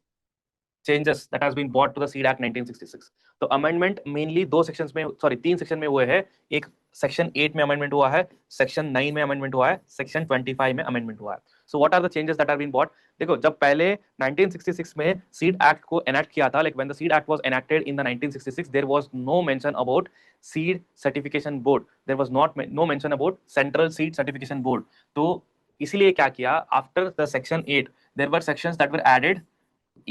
changes that has been brought to the seed act 1966. तो अमेंडमेंट मेनली दो सेक्शंस में, सॉरी 3 सेक्शन में हुए हैं। एक सेक्शन 8 में अमेंडमेंट हुआ है, सेक्शन 9 में अमेंडमेंट हुआ है, सेक्शन 25 में अमेंडमेंट हुआ है। So what are the changes that have been brought? देखो, जब पहले 1966 में सीड एक्ट को एनैक्ट किया था, like when the seed act was enacted in the 1966, there was no mention about seed certification board, there was no mention about central seed certification board. तो इसीलिए क्या किया, after the section 8 there were sections that were added,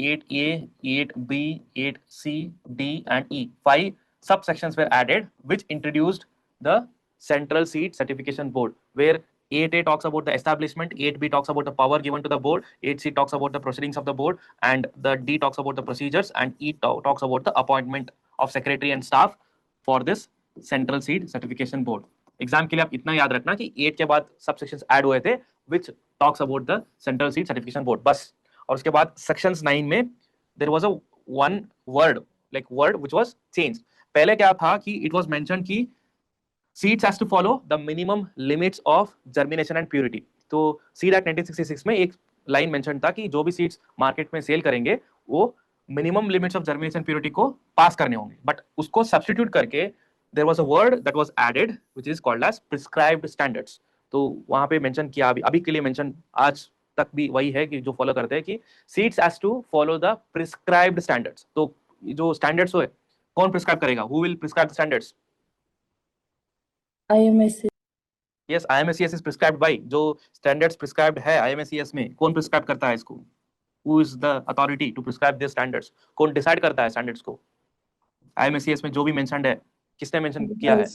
8A, 8B, 8C, D, and E. 5 subsections were added, which introduced the Central Seed Certification Board, where 8A talks about the establishment, 8B talks about the power given to the board, 8C talks about the proceedings of the board, and the D talks about the procedures, and E talks about the appointment of secretary and staff for this Central Seed Certification Board. Exam के लिए आप इतना याद रखना कि 8 के बाद subsections add हुए थे, which talks about the Central Seed Certification Board, बस। और उसके बाद सेक्शंस 9 में there was a one word, like word which was changed. पहले क्या था कि इट वाज मेंशन कि seeds has to follow the minimum limits of germination and purity. तो सीड एक्ट 1966 में एक लाइन मेंशन था कि जो भी सीड्स मार्केट में सेल करेंगे वो minimum limits of germination purity को पास करने होंगे, बट उसको सब्स्टिट्यूट करके there was a word that was added which is called as prescribed standards. तो वहां पे मेंशन किया, अभी के लिए मेंशन आज तक भी वही है कि जो फॉलो करते हैं कि seeds has to follow the prescribed standards. तो जो स्टैंडर्ड्स हुए, कौन प्रिस्क्राइब करेगा? Who will prescribe the standards? IMSC. Yes, IMSCS is prescribed by, जो स्टैंडर्ड्स प्रिस्क्राइब्ड है IMSCS में, कौन प्रिस्क्राइब करता है इसको? Who is the authority to prescribe this standards? कौन डिसाइड करता है स्टैंडर्ड्स को? IMSCS में जो भी मेंशन्ड है, किसने मेंशन किया है?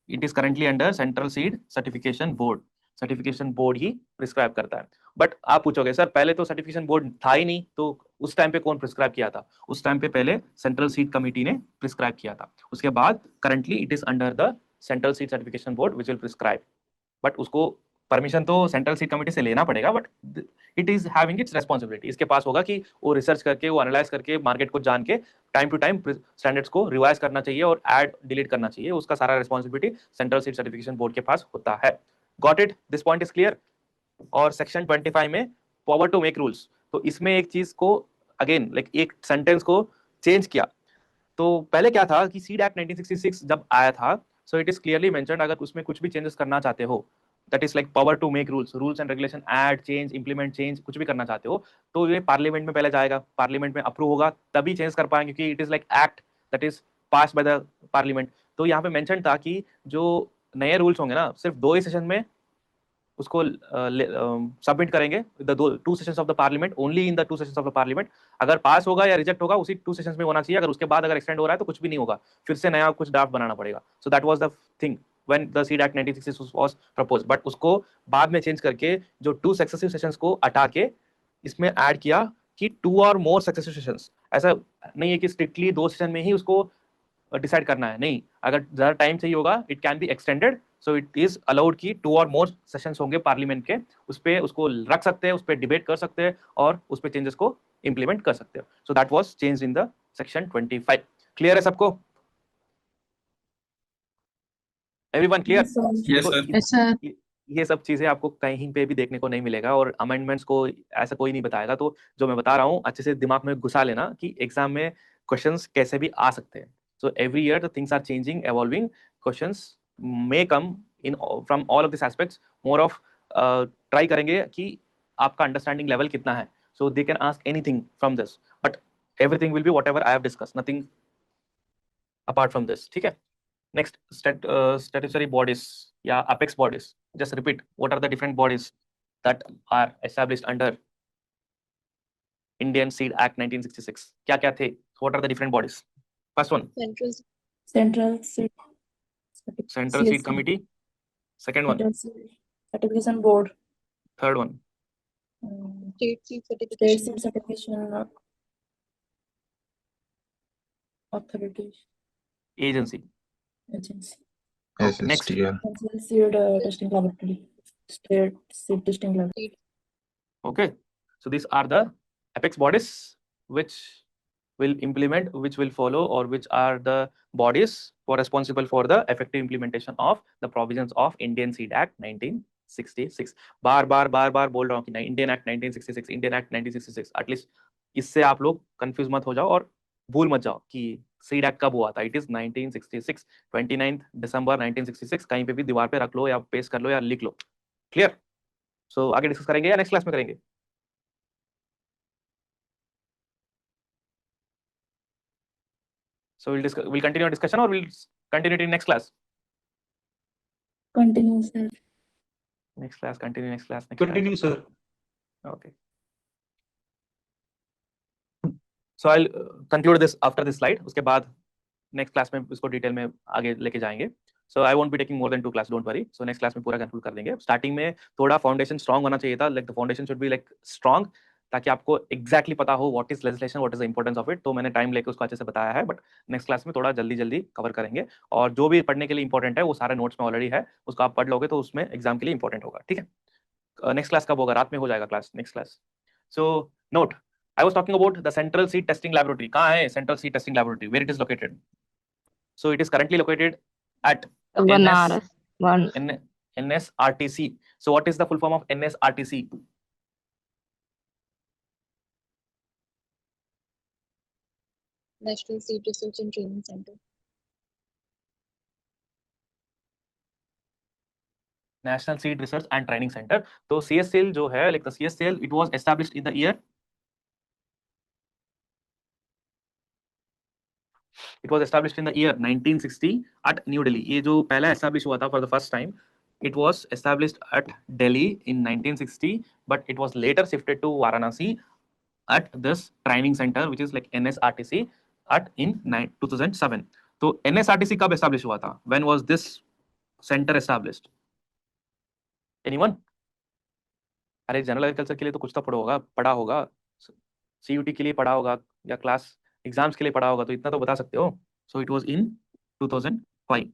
It is currently under central seed certification board. Certification board he prescribe करता है। बट आप पूछोगे सर पहले तो सर्टिफिकेशन बोर्ड था ही नहीं, तो उस टाइम पे कौन प्रिस्क्राइब किया था? उस टाइम पे पहले सेंट्रल सीड कमिटी ने प्रिस्क्राइब किया था, उसके बाद currently it is under the central seed certification board which will prescribe. But उसको परमिशन तो सेंट्रल सीड कमिटी से लेना पड़ेगा, but it is having its responsibility. इसके पास होगा कि वो रिसर्च करके, वो एनालाइज करके, मार्केट को जान के टाइम टू टाइम स्टैंडर्ड्स को रिवाइज करना चाहिए और ऐड डिलीट करना चाहिए, उसका सारा responsibility central seed certification board के पास होता है। Got it? This point is clear? और सेक्शन 25 में पावर टू मेक रूल्स, तो इसमें एक चीज को अगेन लाइक एक सेंटेंस को चेंज किया। तो पहले क्या था कि सीड एक्ट 1966 जब आया था, so it is clearly mentioned अगर उसमें कुछ भी चेंजेस करना चाहते हो, that is like power to make rules and regulation, add, change, implement, change, कुछ भी करना चाहते हो तो ये पार्लियामेंट में पहले जाएगा, पार्लियामेंट में अप्रूव होगा तभी चेंज कर पाएंगे, क्योंकि it is like act that is pass by the parliament. तो यहाँ पे मेंशन था कि जो नए रूल्स होंगे ना सिर्फ 2 ही सेशन में उसको सबमिट करेंगे, the 2 sessions of the parliament, only in the 2 sessions of the parliament. अगर पास होगा या रिजेक्ट होगा उसी 2 सेशंस में होना चाहिए, अगर उसके बाद अगर एक्सटेंड हो रहा है तो कुछ भी नहीं होगा, फिर से नया कुछ ड्राफ्ट बनाना पड़ेगा। सो that was the thing when the seed act 1966 was proposed, but उसको बाद में चेंज करके जो 2 सक्सेसिव सेशंस को हटा के इसमें ऐड किया कि 2 और मोर सक्सेसिव सेशंस। ऐसा नहीं है कि स्ट्रिक्टली 2 सेशन में ही उसको डिसाइड करना है, नहीं, अगर ज्यादा टाइम चाहिए होगा it can be extended. So it is allowed कि 2 और मोर सेशंस होंगे पार्लियामेंट के, उस पे उसको रख सकते हैं, उस पे डिबेट कर सकते हैं और उस पे चेंजेस को इंप्लीमेंट कर सकते हो। सो that was changed in the section 25। Clear है सबको? Everyone clear? Yes, sir. Yes, sir. Yes, sir. ये सब चीजें आपको कहीं पे भी देखने को नहीं मिलेगा और अमेंडमेंट्स को ऐसा कोई नहीं बताएगा। तो जो मैं बता रहा हूँ अच्छे से दिमाग में घुसा लेना कि एग्जाम में क्वेश्चंस कैसे भी आ सकते हैं। So every year the things are changing, evolving, questions may come in from all of these aspects, more of try करेंगे कि आपका अंडरस्टैंडिंग लेवल कितना है। So they can ask anything from this, but everything will be what I have discuss, nothing apart from this. ठीक है, next statutory bodies या apex bodies, just repeat what are the different bodies that are established under Indian Seed Act 1966? क्या क्या थे? What are the different bodies? First one, Central Seed Central Seed CSC. Committee. Second one, Central Seed Certification Board. third one, State seed State certification. Seed Certification Authority agency. Agency. Okay, next, SSTL. Central Seed Testing Laboratory. State Seed Testing Laboratory. okay, so these are the apex bodies which will implement, which will follow, or which are the bodies for responsible for the effective implementation of the provisions of Indian Seed Act 1966. बार बार बोल रहा हूँ कि Indian act 1966, Indian act 1966, at least इससे आप लोग confuse मत हो जाओ और भूल मत जाओ कि सीड एक्ट कब हुआ था। इट इज 1966, 29 दिसंबर 1966। कहीं पे भी दीवार पे रख लो या पेस्ट कर लो या लिख लो। क्लियर? सो आगे डिस्कस करेंगे या नेक्स्ट क्लास में करेंगे? So we'll continue our discussion or we'll continue it in next class? Continue, sir. Next class, continue next class. Next Continue, class. sir. Okay. So I'll conclude this after this slide. उसके बाद next class में इसको detail में आगे लेके जाएंगे। So I won't be taking more than 2 class, don't worry. So next class में पूरा conclude कर देंगे। Starting में थोड़ा foundation strong होना चाहिए था, like the foundation should be like strong, ताकि आपको exactly पता हो what is legislation, what is the importance of it। तो मैंने टाइम लेके उसको अच्छे से बताया है, बट नेक्स्ट क्लास में थोड़ा जल्दी कवर करेंगे। और जो भी पढ़ने के लिए इंपॉर्टेंट है वो सारे नोट्स में ऑलरेडी है, उसको आप पढ़ लोगे तो उसमें एग्जाम के लिए इंपॉर्टेंट होगा। ठीक है, नेक्स्ट क्लास कब होगा? रात में हो जाएगा class, next class. So note, I was talking about the Central Seed Testing Laboratory. कहाँ है Central Seed Testing Laboratory? Where it is located? So it is currently located at Banaras. One. NSRTC. So what is the full form of NSRTC? National Seed Research and Training Center. National Seed Research and Training Center. तो CSCL जो है, like the CSCL, it was established in the year. It was established in the year 1960 at New Delhi. ये जो पहला establish हुआ था for the first time, it was established at Delhi in 1960, but it was later shifted to Varanasi at this training center, which is like NSRTC in 2007. तो NSRTC कब establish हुआ था? When was this center established? Anyone? अरे general agriculture के लिए तो कुछ तो पढ़ा होगा, CUT के लिए पढ़ा होगा या क्लास एग्जाम्स के लिए पढ़ा होगा, तो इतना तो बता सकते हो। So it was in 2005।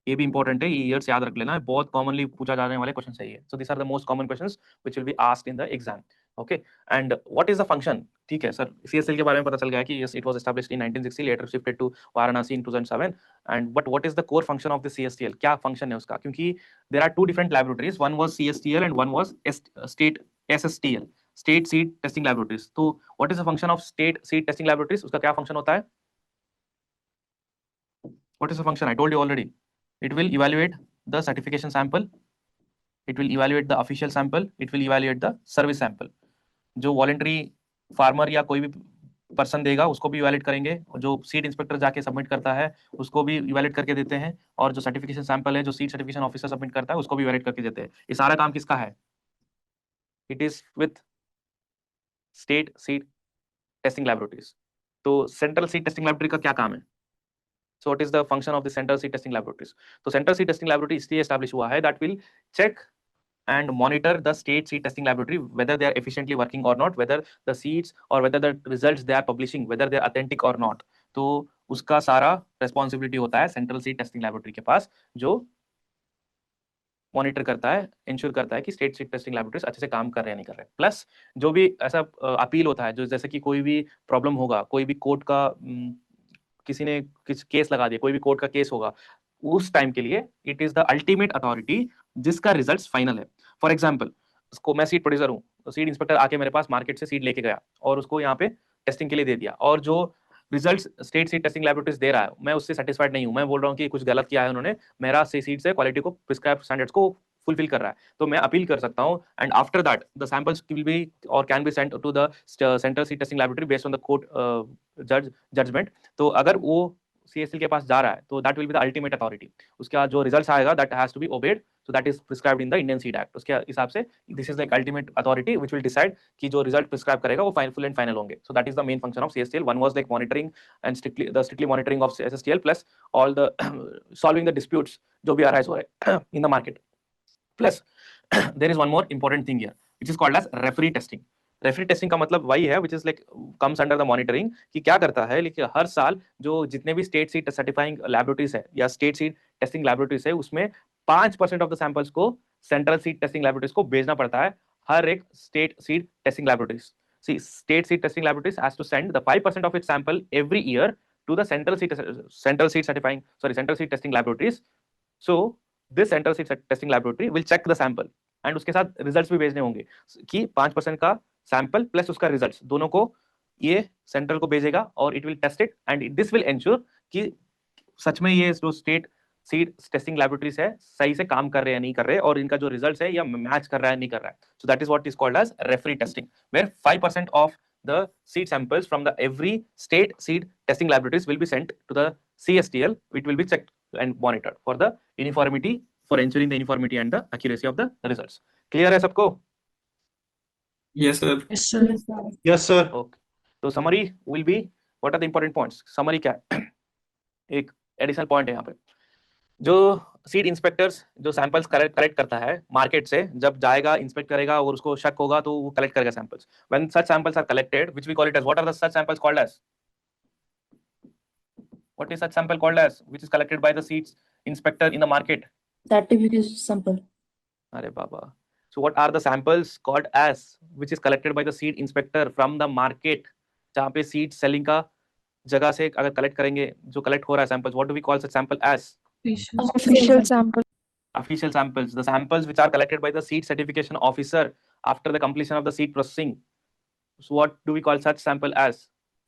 ये भी इंपॉर्टेंट है, ये ईयर्स याद रख लेना, बहुत कॉमनली पूछा जाने वाले क्वेश्चन है ये। So this are the most common questions which will be asked in the exam. Okay, and what is the function? ठीक है सर, CSL के बारे में पता चल गया कि yes it was established in 1960, later shifted to Varanasi in 2007। And but what is the core function of the CSTL? क्या फंक्शन है उसका? क्योंकि there are 2 different laboratories, one was CSTL and one was state SSTL। State seed testing laboratories. तो what is the function of state seed testing laboratories? उसका क्या function होता है? What is the function? I told you already, it will evaluate the certification sample, it will evaluate the official sample, it will evaluate the service sample। जो voluntary farmer या कोई भी person देगा उसको भी इवैल्यूएट करेंगे, जो सीड इंस्पेक्टर जाके सबमिट करता है उसको भी इवैल्यूएट करके देते हैं, और जो सर्टिफिकेशन सैंपल है जो सीड सर्टिफिकेशन ऑफिसर सबमिट करता है उसको भी इवैल्यूएट करके देते हैं। ये सारा काम किसका है? It is with state seed testing laboratories. तो सेंट्रल सीड टेस्टिंग लैबोरेटरी का क्या काम है? So what is the function of the central seed testing laboratories? So central seed testing laboratory इसलिए establish हुआ है that will check and monitor the state seed testing laboratory whether they are efficiently working or not, whether the seeds or whether the results they are publishing whether they are authentic or not। तो उसका सारा responsibility होता है central seed testing laboratory के पास, जो monitor करता है, ensure करता है कि स्टेट सीड टेस्टिंग लैबोरेटरीज अच्छे से काम कर रहे हैं नहीं कर रहे। प्लस जो भी ऐसा अपील होता है, जो जैसे कि कोई भी प्रॉब्लम होगा, कोई भी कोर्ट का किसी ने केस लगा दिया, कोई भी कोर्ट का केस होगा, उस टाइम के लिए it is the ultimate authority जिसका रिजल्ट फाइनल है। फॉर एग्जाम्पल, उसको मैं सीड प्रोड्यूसर हूँ, तो सीड इंस्पेक्टर आके मेरे पास मार्केट से सीड लेके गया और उसको यहाँ पे टेस्टिंग के लिए दे दिया, और जो results state seed testing laboratories दे रहा है मैं उससे सेटिस्फाइड नहीं हूँ, मैं बोल रहा हूँ कि कुछ गलत किया है उन्होंने, मेरा सीड से क्वालिटी को प्रिस्क्राइब स्टैंडर्ड्स को फुलफिल कर रहा है, तो मैं अपील कर सकता हूँ, and after that the samples will be और can be sent to the central seed testing laboratory based on the court judgement. तो अगर वो CSL के पास जा रहा है तो that will be the ultimate authority, उसका जो रिजल्ट्स आएगा that has to be obeyed, so that is prescribed in the Indian seed act. उसके हिसाब से this is like ultimate authority which will decide कि जो रिजल्ट प्रिस्क्राइब करेगा वो फुल एंड फाइनल होंगे। So that is the main function of CSTL। One was like monitoring and strictly monitoring of SSTL plus all the solving the disputes जो भी arise हो रहे हैं in the market. Plus there is one more important thing here which is called as referee testing. Referee testing का मतलब वही है which is like comes under the monitoring, कि क्या करता है, लेकिन हर साल जो जितने भी स्टेट सीड सर्टिफाइंग लैबोरेटरीज है या स्टेट सीड टेस्टिंग लैबोरेटरीज है उसमें 5% ऑफ द सैंपल्स को सेंट्रल सीड टेस्टिंग लैबोरेटरीज को भेजना पड़ता है, हर एक state seed testing laboratories. See, state seed testing laboratories has to send the 5% of its sample every year to the central seed testing laboratories. So this central seed testing laboratory will check the sample and उसके साथ results भी भेजने होंगे कि 5% का sample plus उसका results दोनों को ये सेंट्रल को भेजेगा, और it will test it and this will ensure कि सच में ये जो स्टेट सीड टेस्टिंग लैबोरेटरीज है सही से काम कर रहे हैं नहीं कर रहे, और इनका जो रिजल्ट्स है या मैच कर रहा है नहीं कर रहा है। So that is what is called as referee testing, where 5% of the seed samples from the every state seed testing laboratories will be sent to the CSTL, which will be checked and monitored for the uniformity, for ensuring the uniformity and the accuracy of the results. Clear है सबको? Yes, sir. Yes, sir. Yes, sir. Okay. तो summary will be, what are the important points? Summary क्या है? एक additional point है यहाँ पे, जो सीड इंस्पेक्टर्स जो सैंपल्स कलेक्ट करता है मार्केट से, जब जाएगा इंस्पेक्ट करेगा और उसको शक होगा तो वो कलेक्ट करेगा samples. When such samples are collected which we call it as, what are the such samples called as? What is such sample called as which is collected by the seeds inspector in the market? Certification sample. अरे बाबा, so what are the samples called as which is collected by the seed inspector from the market, जहाँ पे seed selling का जगह से अगर collect करेंगे जो collect हो रहा है samples, what do we call such sample as? Official sample. Official samples, the samples which are collected by the seed certification officer after the completion of the seed processing. So what do we call such sample as?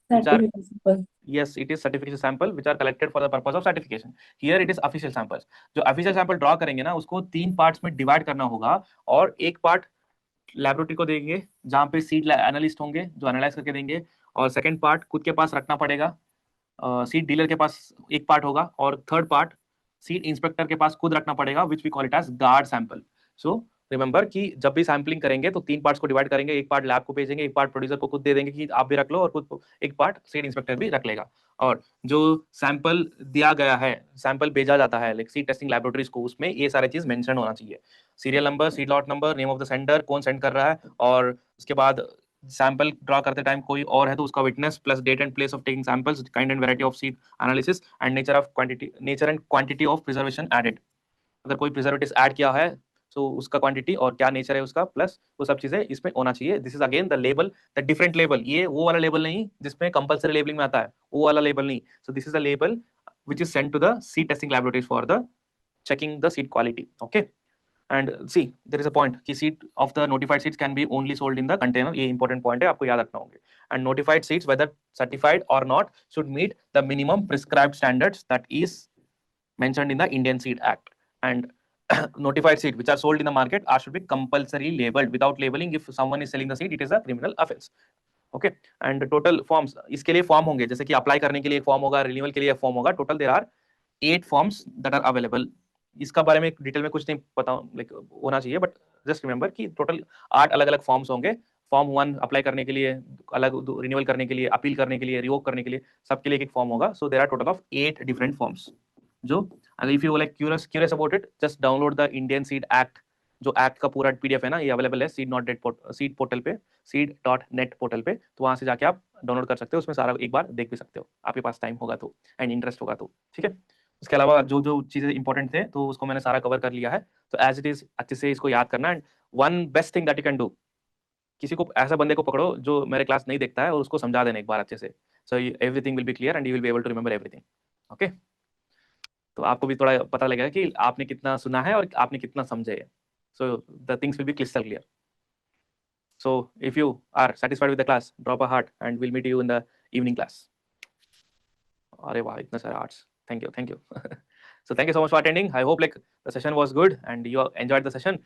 Which are, Certification sample. yes, it is certification sample which are collected for the purpose of certification. Here it is official samples. जो official sample draw करेंगे ना उसको 3 parts में divide करना होगा, और एक part laboratory को देंगे जहाँ पे सीड एनालिस्ट होंगे जो एनालाइज करके देंगे, और सेकंड पार्ट खुद के पास रखना पड़ेगा, सीड डीलर के पास एक पार्ट होगा, और थर्ड पार्ट सीड इंस्पेक्टर के पास खुद रखना पड़ेगा which we call it as guard sample. So remember कि जब भी सैम्पलिंग करेंगे तो 3 पार्ट्स को डिवाइड करेंगे, एक पार्ट लैब को भेजेंगे, एक पार्ट प्रोड्यूसर को खुद दे देंगे कि आप भी रख लो, और खुद एक पार्ट सीड इंस्पेक्टर भी रख लेगा। और जो सैंपल दिया गया है, सैंपल भेजा जाता है लाइक सीड टेस्टिंग लैबोरेटरीज को, उसमें ये सारे चीज मेंशन होना चाहिए, serial number, seed lot number, name of the sender, कौन सेंड कर रहा है, और उसके बाद सैंपल ड्रॉ करते टाइम कोई और है तो उसका witness, plus date and place of taking samples, kind and variety of seed analysis, and nature and quantity of preservation added. अगर कोई प्रिजर्वेटिव्स ऐड किया है तो उसका क्वांटिटी और क्या नेचर है उसका, प्लस वो सब चीजें इसमें होना चाहिए। This is again the label, the different label, ये वो वाला लेबल नहीं जिसमें कंपलसरी लेबलिंग में आता है, वो वाला लेबल नहीं। सो this is the label which is sent to the seed testing laboratories for the checking the seed quality. Okay, And see, there is a point कि seed of the notified seeds can be only sold in the container. ये important point है, आपको याद रखना होंगे. And notified seeds, whether certified or not, should meet the minimum prescribed standards that is mentioned in the Indian Seed Act. And notified seed which are sold in the market should be compulsory labeled. Without labeling, if someone is selling the seed, it is a criminal offense. Okay. And total forms, इसके लिए form होंगे, जैसे कि apply करने के लिए एक form होगा, रिन्यूअल के लिए एक फॉर्म होगा. Total there are 8 forms that are available. इसका बारे में डिटेल में कुछ नहीं पता लाइक होना चाहिए, बट जस्ट रिमेंबर कि टोटल 8 अलग अलग फॉर्म्स होंगे. फॉर्म 1 अप्लाई करने के लिए अलग, रिन्यूअल करने के लिए, अपील करने के लिए, रिवोक करने के लिए, सबके लिए एक फॉर्म होगा. So there are total of 8 different forms. जो अगर if you like curious about it, just download the Indian seed act. जो एक्ट का पूरा पीडीएफ है ना, ये अवेलेबल है सीड पोर्टल पे, seed.net पोर्टल पे. तो वहां से जाके आप डाउनलोड कर सकते हो. उसमें सारा एक बार देख भी सकते हो, आपके पास टाइम होगा तो एंड इंटरेस्ट होगा तो. ठीक है. उसके अलावा जो जो चीजें इंपॉर्टेंट थे तो उसको मैंने सारा कवर कर लिया है. तो एज इट इज अच्छे से इसको याद करना. And one best thing that you can do, किसी को ऐसा बंदे को पकड़ो जो मेरे क्लास नहीं देखता है और उसको समझा देना एक बार अच्छे से. So everything will be clear and you will be able to remember everything. Okay. तो आपको भी थोड़ा पता लगेगा कि आपने कितना सुना है और आपने कितना समझे है. So the things will be crystal clear. So if you are satisfied with the class, drop a heart and we'll meet you in the evening class. अरे वाह, इतना सारा arts. Thank you. So thank you so much for attending. I hope like the session was good and you enjoyed the session.